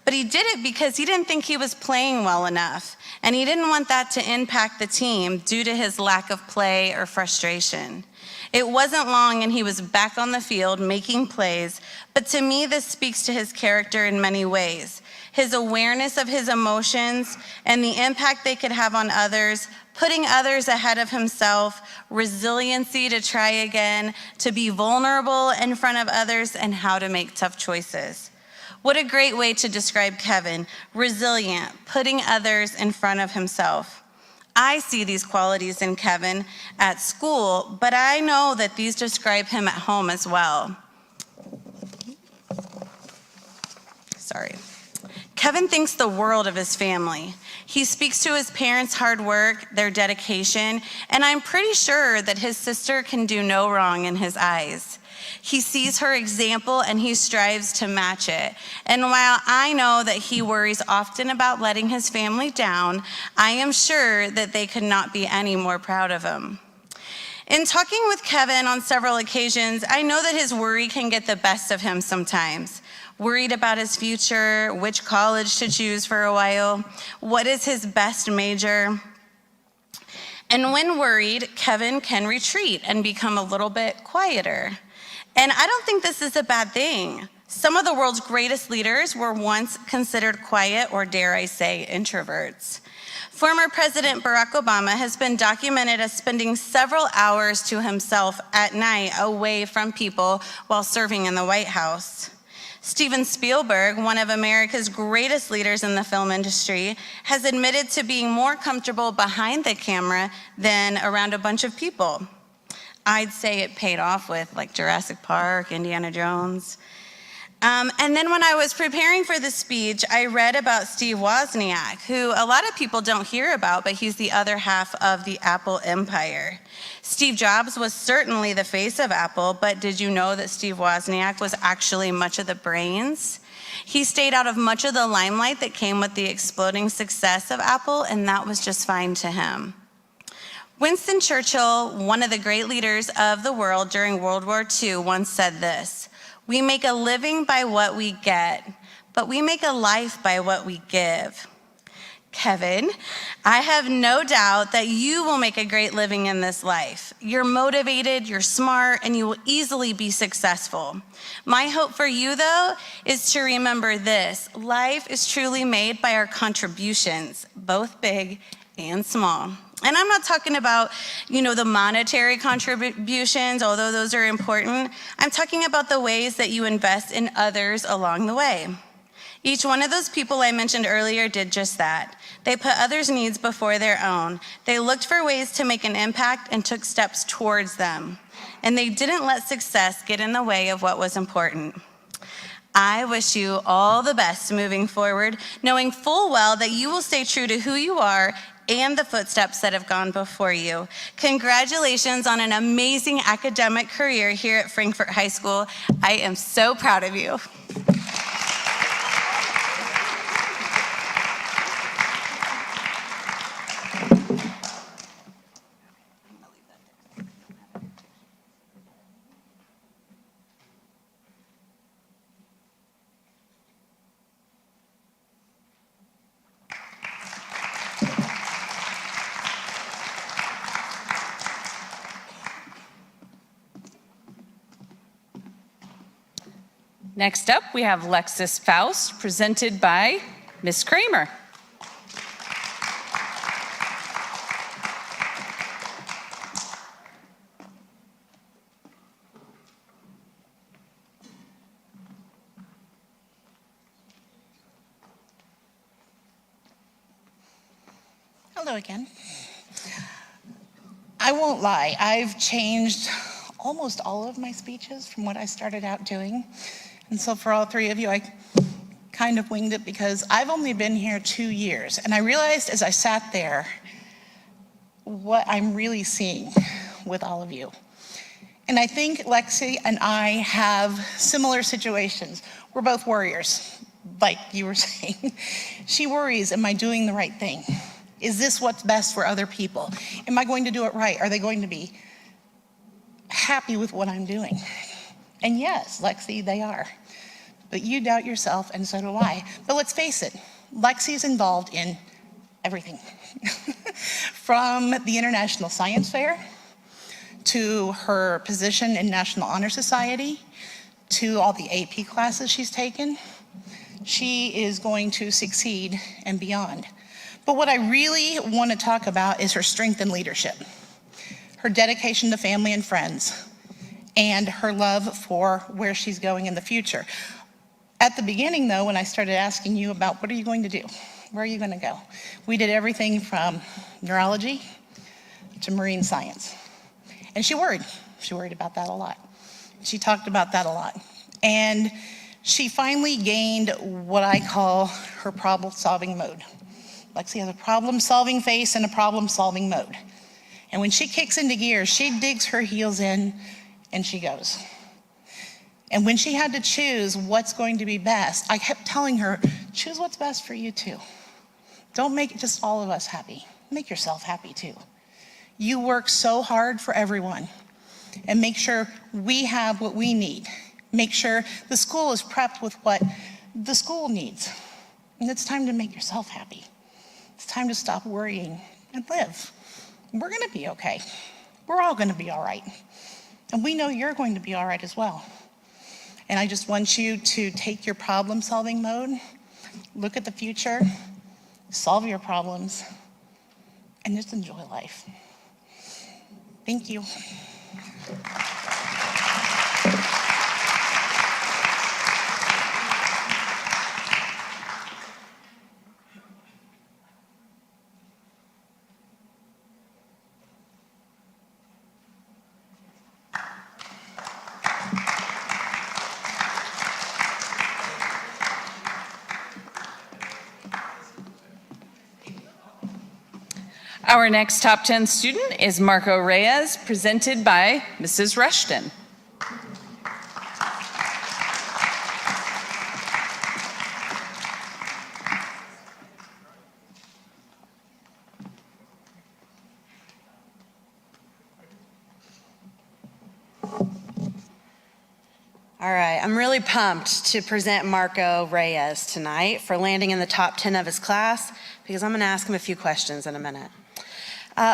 But he did it because he didn't think he was playing well enough, and he didn't want that to impact the team due to his lack of play or frustration. It wasn't long and he was back on the field making plays, but to me this speaks to his character in many ways. His awareness of his emotions and the impact they could have on others, putting others ahead of himself, resiliency to try again, to be vulnerable in front of others, and how to make tough choices. What a great way to describe Kevin, resilient, putting others in front of himself. I see these qualities in Kevin at school, but I know that these describe him at home as well. Kevin thinks the world of his family. He speaks to his parents' hard work, their dedication, and I'm pretty sure that his sister can do no wrong in his eyes. He sees her example and he strives to match it. And while I know that he worries often about letting his family down, I am sure that they could not be any more proud of him. In talking with Kevin on several occasions, I know that his worry can get the best of him sometimes. Worried about his future, which college to choose for a while, what is his best major. And when worried, Kevin can retreat and become a little bit quieter. And I don't think this is a bad thing. Some of the world's greatest leaders were once considered quiet, or dare I say, introverts. Former President Barack Obama has been documented as spending several hours to himself at night away from people while serving in the White House. Steven Spielberg, one of America's greatest leaders in the film industry, has admitted to being more comfortable behind the camera than around a bunch of people. I'd say it paid off with like Jurassic Park, Indiana Jones. And then when I was preparing for this speech, I read about Steve Wozniak, who a lot of people don't hear about, but he's the other half of the Apple empire. Steve Jobs was certainly the face of Apple, but did you know that Steve Wozniak was actually much of the brains? He stayed out of much of the limelight that came with the exploding success of Apple, and that was just fine to him. Winston Churchill, one of the great leaders of the world during World War II, once said this: "We make a living by what we get, but we make a life by what we give." Kevin, I have no doubt that you will make a great living in this life. You're motivated, you're smart, and you will easily be successful. My hope for you, though, is to remember this: life is truly made by our contributions, both big and small. And I'm not talking about, the monetary contributions, although those are important. I'm talking about the ways that you invest in others along the way. Each one of those people I mentioned earlier did just that. They put others' needs before their own. They looked for ways to make an impact and took steps towards them. And they didn't let success get in the way of what was important. I wish you all the best moving forward, knowing full well that you will stay true to who you are and the footsteps that have gone before you. Congratulations on an amazing academic career here at Frankfort High School. I am so proud of you. Next up, we have Lexus Faust, presented by Ms. Kramer. Hello again. I won't lie, I've changed almost all of my speeches from what I started out doing. And so for all three of you, I kind of winged it because I've only been here 2 years. And I realized as I sat there what I'm really seeing with all of you. And I think Lexi and I have similar situations. We're both warriors, like you were saying. She worries, am I doing the right thing? Is this what's best for other people? Am I going to do it right? Are they going to be happy with what I'm doing? And yes, Lexi, they are. But you doubt yourself, and so do I. But let's face it, Lexi's involved in everything. From the International Science Fair, to her position in National Honor Society, to all the AP classes she's taken. She is going to succeed and beyond. But what I really want to talk about is her strength and leadership, her dedication to family and friends, and her love for where she's going in the future. At the beginning, though, when I started asking you about what are you going to do, where are you going to go, we did everything from neurology to marine science. And she worried about that a lot. She talked about that a lot. And She finally gained what I call her problem-solving mode. Lexi has a problem-solving face and a problem-solving mode. And when she kicks into gear, she digs her heels in and she goes. And when she had to choose what's going to be best, I kept telling her, choose what's best for you too. Don't make just all of us happy. Make yourself happy too. You work so hard for everyone. And make sure we have what we need. Make sure the school is prepped with what the school needs. And it's time to make yourself happy. It's time to stop worrying and live. We're gonna be okay. We're all gonna be all right. And we know you're going to be all right as well. And I just want you to take your problem-solving mode, look at the future, solve your problems, and just enjoy life. Thank you. Our next top 10 student is Marco Reyes, presented by Mrs. Rushton. All right, I'm really pumped to present Marco Reyes tonight for landing in the top 10 of his class, because I'm gonna ask him a few questions in a minute.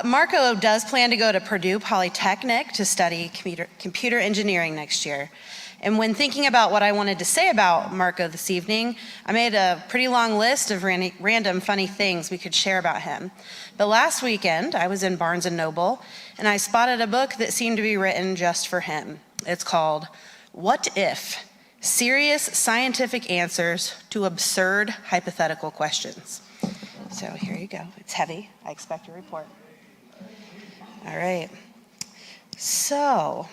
Marco does plan to go to Purdue Polytechnic to study computer engineering next year. And when thinking about what I wanted to say about Marco this evening, I made a pretty long list of random funny things we could share about him. But last weekend, I was in Barnes & Noble, and I spotted a book that seemed to be written just for him. It's called What If? Serious Scientific Answers to Absurd Hypothetical Questions. So here you go. It's heavy. I expect your report. All right. So,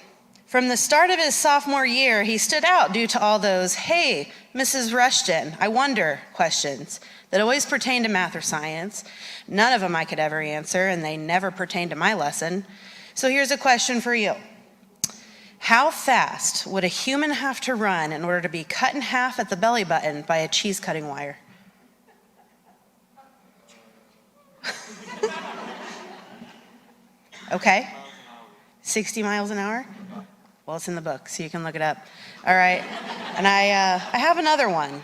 from the start of his sophomore year, he stood out due to all those, hey, Mrs. Rushton, I wonder questions that always pertain to math or science. None of them I could ever answer, and they never pertain to my lesson. So here's a question for you. How fast would a human have to run in order to be cut in half at the belly button by a cheese cutting wire? Okay, 60 miles an hour? Well, it's in the book, so you can look it up. All right, and I have another one.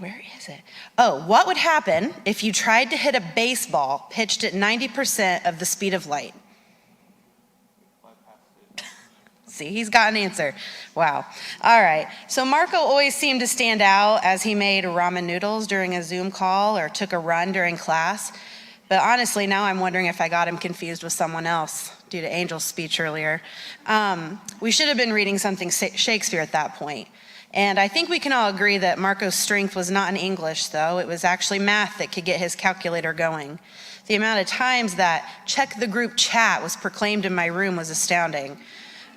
Where is it? Oh, what would happen if you tried to hit a baseball pitched at 90% of the speed of light? See, he's got an answer. Wow. All right, so Marco always seemed to stand out as he made ramen noodles during a Zoom call or took a run during class. But honestly, now I'm wondering if I got him confused with someone else due to Angel's speech earlier. We should have been reading something Shakespeare at that point. And I think we can all agree that Marco's strength was not in English, though. It was actually math that could get his calculator going. The amount of times that check the group chat was proclaimed in my room was astounding.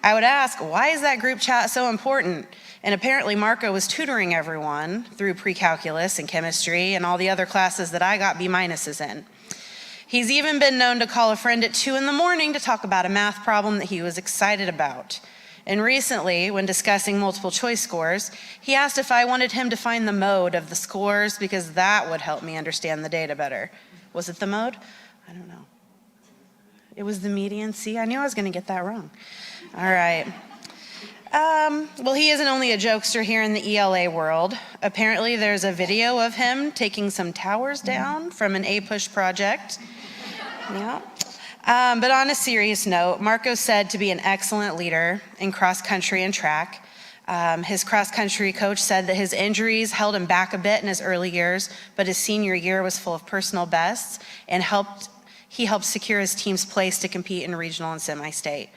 I would ask, why is that group chat so important? And apparently Marco was tutoring everyone through pre-calculus and chemistry and all the other classes that I got B-minuses in. He's even been known to call a friend at 2 a.m. to talk about a math problem that he was excited about. And recently, when discussing multiple choice scores, he asked if I wanted him to find the mode of the scores because that would help me understand the data better. Was it the mode? I don't know. It was the median. See, I knew I was going to get that wrong. All right. Well, he isn't only a jokester here in the ELA world. Apparently, there's a video of him taking some towers down from an A-push project. Yeah. But on a serious note, Marco's said to be an excellent leader in cross country and track. His cross country coach said that his injuries held him back a bit in his early years, but his senior year was full of personal bests and he helped secure his team's place to compete in regional and semi-state.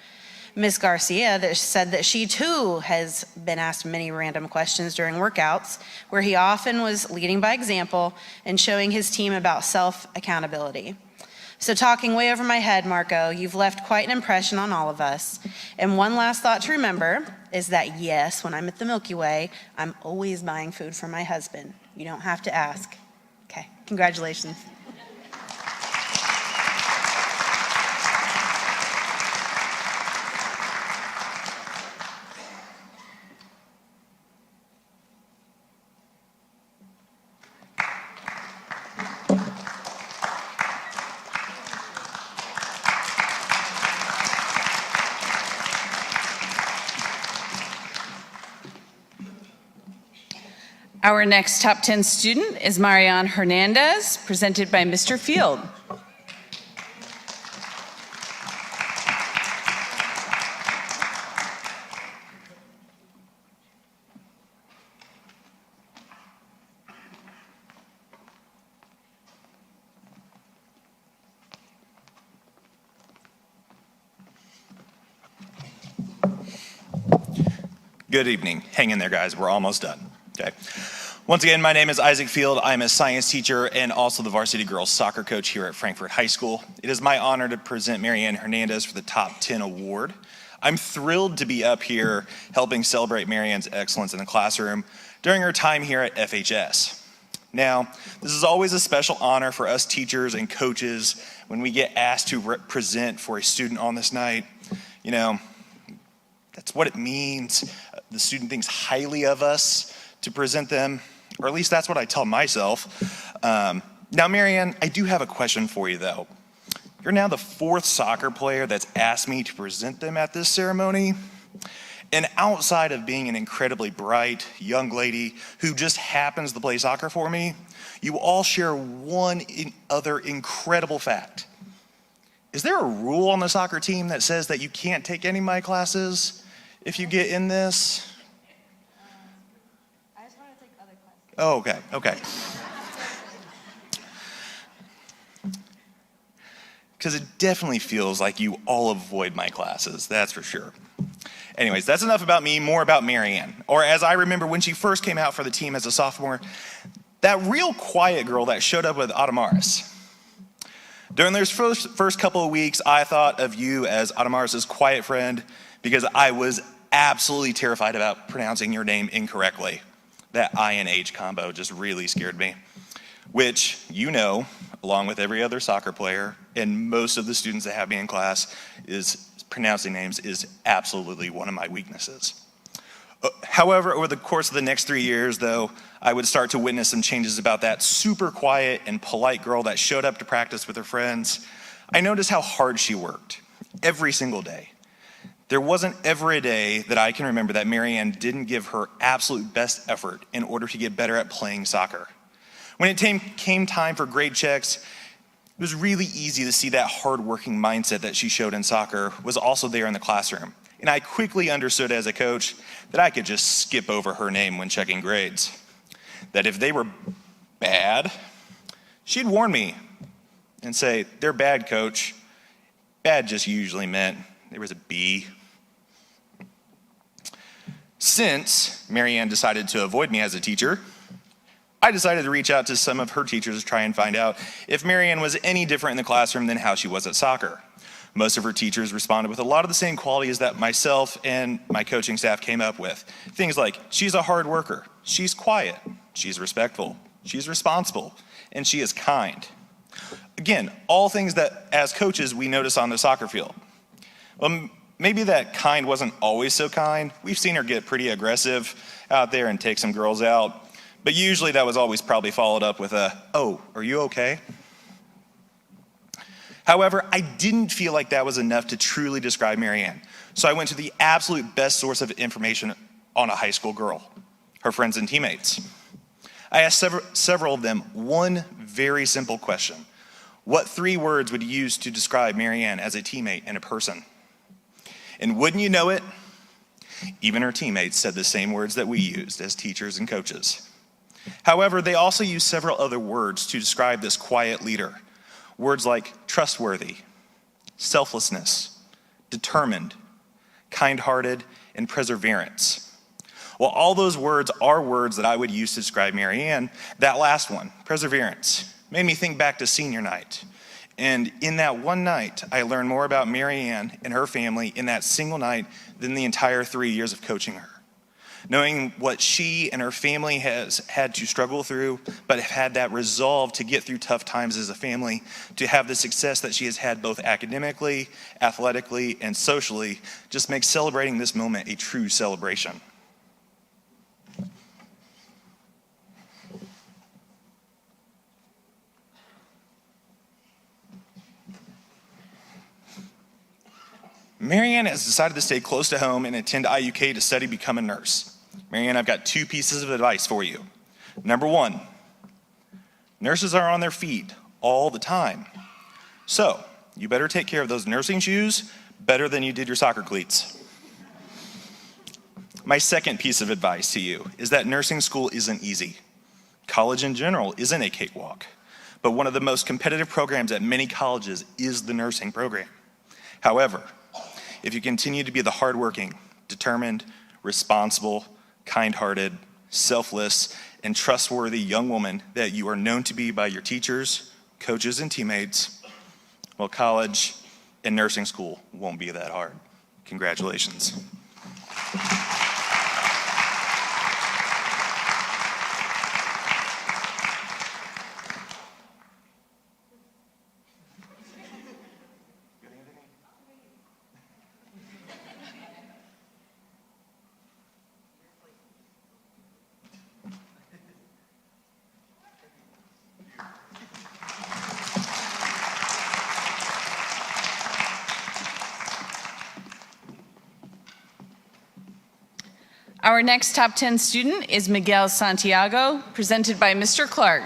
Ms. Garcia said that she too has been asked many random questions during workouts, where he often was leading by example and showing his team about self-accountability. So talking way over my head, Marco, you've left quite an impression on all of us. And one last thought to remember is that yes, when I'm at the Milky Way, I'm always buying food for my husband. You don't have to ask. Okay, congratulations. Our next top 10 student is Marianne Hernandez, presented by Mr. Field. Good evening. Hang in there, guys. We're almost done. Okay. Once again, my name is Isaac Field. I'm a science teacher and also the varsity girls soccer coach here at Frankfort High School. It is my honor to present Marianne Hernandez for the Top 10 Award. I'm thrilled to be up here helping celebrate Marianne's excellence in the classroom during her time here at FHS. Now, this is always a special honor for us teachers and coaches when we get asked to present for a student on this night. You know, that's what it means. The student thinks highly of us to present them, or at least that's what I tell myself. Now, Marianne, I do have a question for you, though. You're now the 4th soccer player that's asked me to present them at this ceremony. And outside of being an incredibly bright young lady who just happens to play soccer for me, you all share one other incredible fact. Is there a rule on the soccer team that says that you can't take any of my classes if you get in this? I just want to take other classes. Oh, okay, okay. Because it definitely feels like you all avoid my classes, that's for sure. Anyways, that's enough about me, more about Marianne. Or as I remember when she first came out for the team as a sophomore, that real quiet girl that showed up with Adamaris. During those first couple of weeks, I thought of you as Adamaris' quiet friend because I was absolutely terrified about pronouncing your name incorrectly. That I and H combo just really scared me, which, you know, along with every other soccer player and most of the students that have me in class, is pronouncing names is absolutely one of my weaknesses. However, over the course of the next 3 years, though, I would start to witness some changes about that super quiet and polite girl that showed up to practice with her friends. I noticed how hard she worked every single day. There wasn't ever a day that I can remember that Marianne didn't give her absolute best effort in order to get better at playing soccer. When it came time for grade checks, it was really easy to see that hard-working mindset that she showed in soccer was also there in the classroom. And I quickly understood as a coach that I could just skip over her name when checking grades. That if they were bad, she'd warn me and say, "They're bad, coach." Bad just usually meant there was a B. Since Marianne decided to avoid me as a teacher, I decided to reach out to some of her teachers to try and find out if Marianne was any different in the classroom than how she was at soccer. Most of her teachers responded with a lot of the same qualities that myself and my coaching staff came up with. Things like, she's a hard worker, she's quiet, she's respectful, she's responsible, and she is kind. Again, all things that as coaches we notice on the soccer field. Well, maybe that kind wasn't always so kind. We've seen her get pretty aggressive out there and take some girls out. But usually that was always probably followed up with a, "Oh, are you okay?" However, I didn't feel like that was enough to truly describe Marianne. So I went to the absolute best source of information on a high school girl, her friends and teammates. I asked several of them one very simple question. What 3 words would you use to describe Marianne as a teammate and a person? And wouldn't you know it, even her teammates said the same words that we used as teachers and coaches. However, they also used several other words to describe this quiet leader. Words like trustworthy, selflessness, determined, kind-hearted, and perseverance. While all those words are words that I would use to describe Marianne, that last one, perseverance, made me think back to senior night. And in that one night, I learned more about Marianne and her family in that single night than the entire 3 years of coaching her. Knowing what she and her family has had to struggle through, but have had that resolve to get through tough times as a family, to have the success that she has had both academically, athletically, and socially, just makes celebrating this moment a true celebration. Marianne has decided to stay close to home and attend IUK to study become a nurse. Marianne, I've got 2 pieces of advice for you. Number 1, nurses are on their feet all the time. So you better take care of those nursing shoes better than you did your soccer cleats. My second piece of advice to you is that nursing school isn't easy. College in general isn't a cakewalk, but one of the most competitive programs at many colleges is the nursing program. However, if you continue to be the hardworking, determined, responsible, kind-hearted, selfless, and trustworthy young woman that you are known to be by your teachers, coaches, and teammates, well, college and nursing school won't be that hard. Congratulations. Our next top 10 student is Miguel Santiago, presented by Mr. Clark.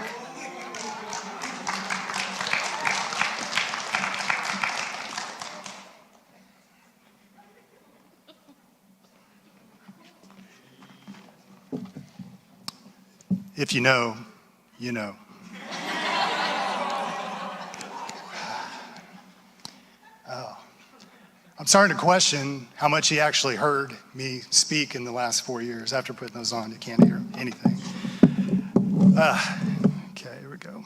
If you know, you know. I'm starting to question how much he actually heard me speak in the last 4 years. After putting those on, you can't hear anything. Okay, here we go.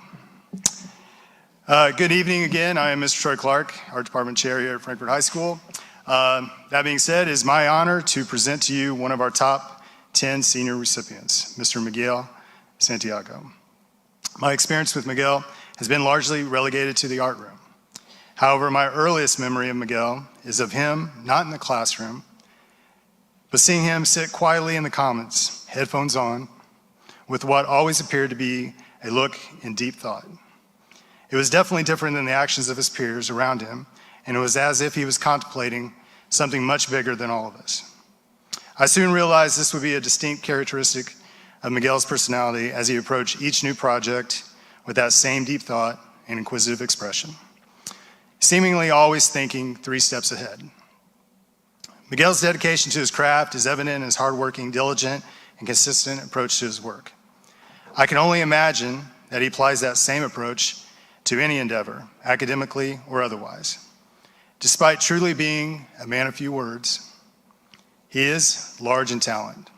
Good evening again. I am Mr. Troy Clark, Art Department Chair here at Frankfort High School. That being said, it is my honor to present to you one of our top 10 senior recipients, Mr. Miguel Santiago. My experience with Miguel has been largely relegated to the art room. However, my earliest memory of Miguel is of him, not in the classroom, but seeing him sit quietly in the commons, headphones on, with what always appeared to be a look in deep thought. It was definitely different than the actions of his peers around him, and it was as if he was contemplating something much bigger than all of us. I soon realized this would be a distinct characteristic of Miguel's personality as he approached each new project with that same deep thought and inquisitive expression, seemingly always thinking 3 steps ahead. Miguel's dedication to his craft is evident in his hardworking, diligent, and consistent approach to his work. I can only imagine that he applies that same approach to any endeavor, academically or otherwise. Despite truly being a man of few words, he is large in talent,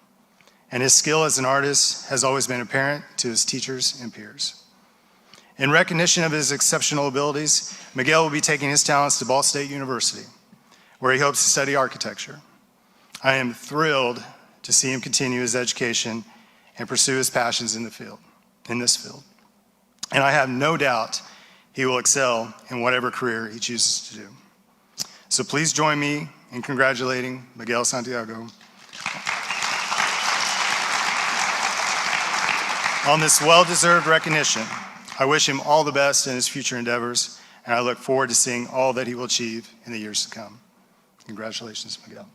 and his skill as an artist has always been apparent to his teachers and peers. In recognition of his exceptional abilities, Miguel will be taking his talents to Ball State University, where he hopes to study architecture. I am thrilled to see him continue his education and pursue his passions in this field. And I have no doubt he will excel in whatever career he chooses to do. So please join me in congratulating Miguel Santiago on this well-deserved recognition. I wish him all the best in his future endeavors, and I look forward to seeing all that he will achieve in the years to come. Congratulations, Miguel.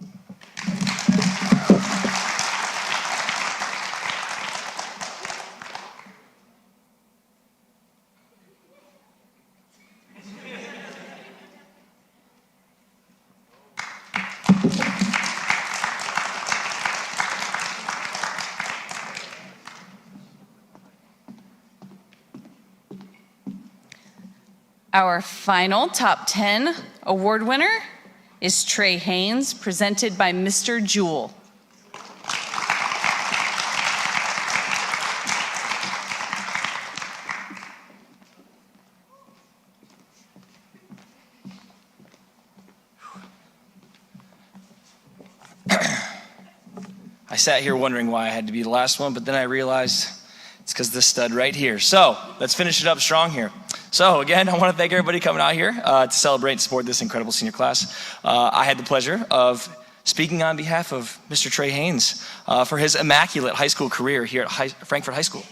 Our final top 10 award winner is Trey Haynes, presented by Mr. Jewell. I sat here wondering why I had to be the last one, but then I realized it's because this stud right here. So let's finish it up strong here. So again, I want to thank everybody coming out here to celebrate and support this incredible senior class. I had the pleasure of speaking on behalf of Mr. Trey Haynes for his immaculate high school career here at Frankfort High School.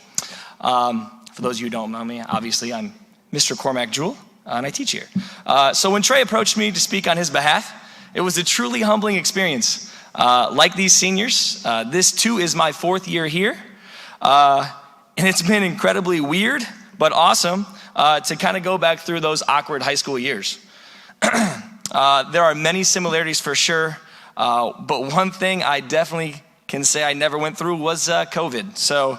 For those of you who don't know me, obviously I'm Mr. Cormac Jewell, and I teach here. So when Trey approached me to speak on his behalf, it was a truly humbling experience. Like these seniors, this too is my 4th year here, and it's been incredibly weird, but awesome to kind of go back through those awkward high school years. There are many similarities for sure, but one thing I definitely can say I never went through was COVID. So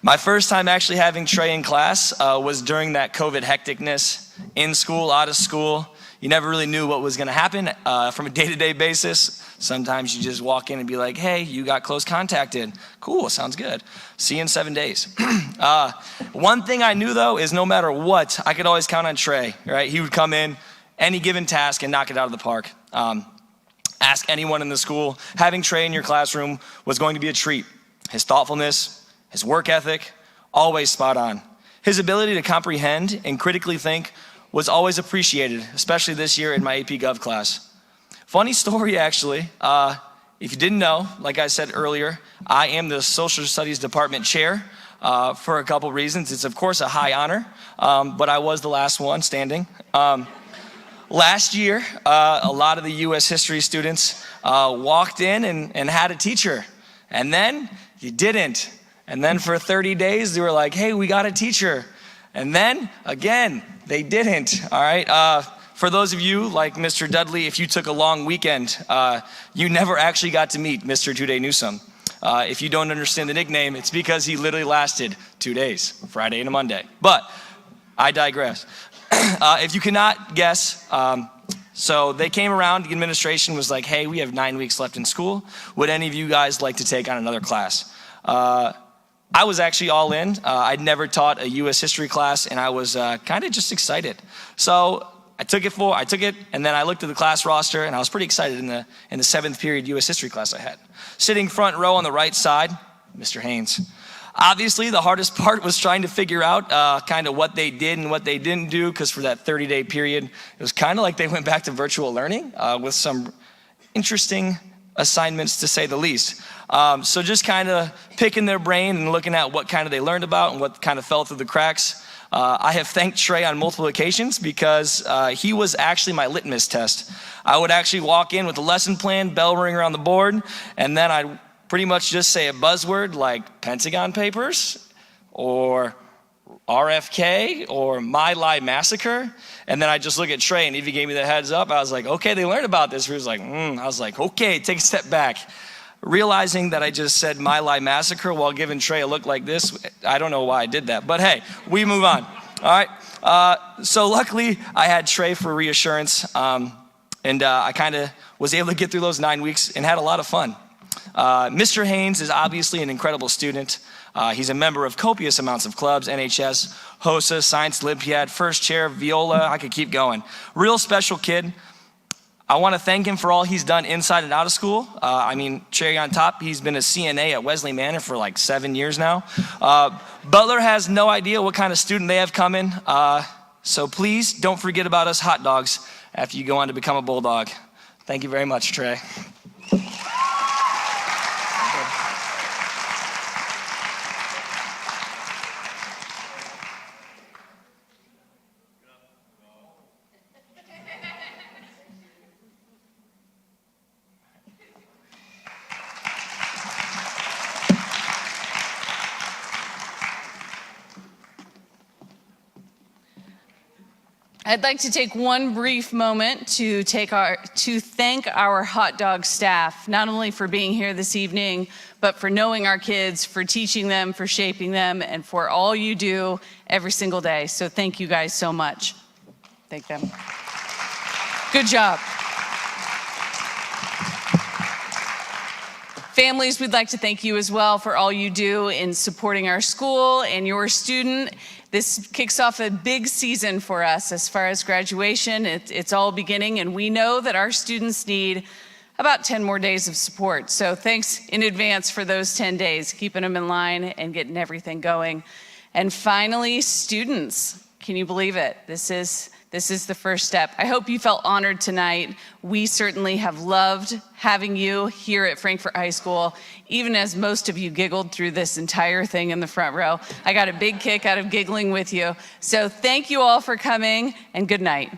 my first time actually having Trey in class was during that COVID hecticness, in school, out of school. You never really knew what was gonna happen from a day-to-day basis. Sometimes you just walk in and be like, hey, you got close contacted. Cool, sounds good. See you in 7 days. One thing I knew though is no matter what, I could always count on Trey, right? He would come in, any given task and knock it out of the park. Ask anyone in the school, having Trey in your classroom was going to be a treat. His thoughtfulness, his work ethic, always spot on. His ability to comprehend and critically think was always appreciated, especially this year in my AP Gov class. Funny story, actually. If you didn't know, like I said earlier, I am the Social Studies Department chair for a couple reasons. It's, of course, a high honor, but I was the last one standing. Last year, a lot of the U.S. history students walked in and had a teacher, and then you didn't. And then for 30 days, they were like, hey, we got a teacher. And then, again, they didn't, all right? For those of you, like Mr. Dudley, if you took a long weekend, you never actually got to meet Mr. 2-Day Newsome. If you don't understand the nickname, it's because he literally lasted 2 days, Friday and a Monday. But I digress. If you cannot guess, so they came around, the administration was like, hey, we have 9 weeks left in school. Would any of you guys like to take on another class? I was actually all in. I'd never taught a U.S. history class, and I was kind of just excited. So I took it, and then I looked at the class roster, and I was pretty excited in the 7th period U.S. history class I had. Sitting front row on the right side, Mr. Haynes. Obviously, the hardest part was trying to figure out kind of what they did and what they didn't do, because for that 30-day period, it was kind of like they went back to virtual learning with some interesting assignments, to say the least. So just kind of picking their brain and looking at what kind of they learned about and what kind of fell through the cracks. I have thanked Trey on multiple occasions because he was actually my litmus test. I would actually walk in with a lesson plan, bell ring around the board, and then I'd pretty much just say a buzzword like Pentagon Papers or RFK or My Lai Massacre. And then I just look at Trey, and if he gave me the heads up, I was like, okay, they learned about this. He was like, I was like, okay, take a step back. Realizing that I just said My Lai Massacre while giving Trey a look like this, I don't know why I did that, but hey, we move on, all right? So luckily, I had Trey for reassurance, and I kind of was able to get through those 9 weeks and had a lot of fun. Mr. Haynes is obviously an incredible student. He's a member of copious amounts of clubs, NHS, HOSA, Science Olympiad, first chair, viola, I could keep going. Real special kid. I want to thank him for all he's done inside and out of school. I mean, cherry on top, he's been a CNA at Wesley Manor for like 7 years now. Butler has no idea what kind of student they have coming. So please don't forget about us hot dogs after you go on to become a Bulldog. Thank you very much, Trey. I'd like to take one brief moment to thank our hot dog staff, not only for being here this evening, but for knowing our kids, for teaching them, for shaping them, and for all you do every single day. So thank you guys so much. Thank them. Good job. Families, we'd like to thank you as well for all you do in supporting our school and your student. This kicks off a big season for us as far as graduation. It's all beginning, and we know that our students need about 10 more days of support. So thanks in advance for those 10 days, keeping them in line and getting everything going. And finally, students, can you believe it? This is the first step. I hope you felt honored tonight. We certainly have loved having you here at Frankfort High School, even as most of you giggled through this entire thing in the front row. I got a big kick out of giggling with you. So thank you all for coming, and good night.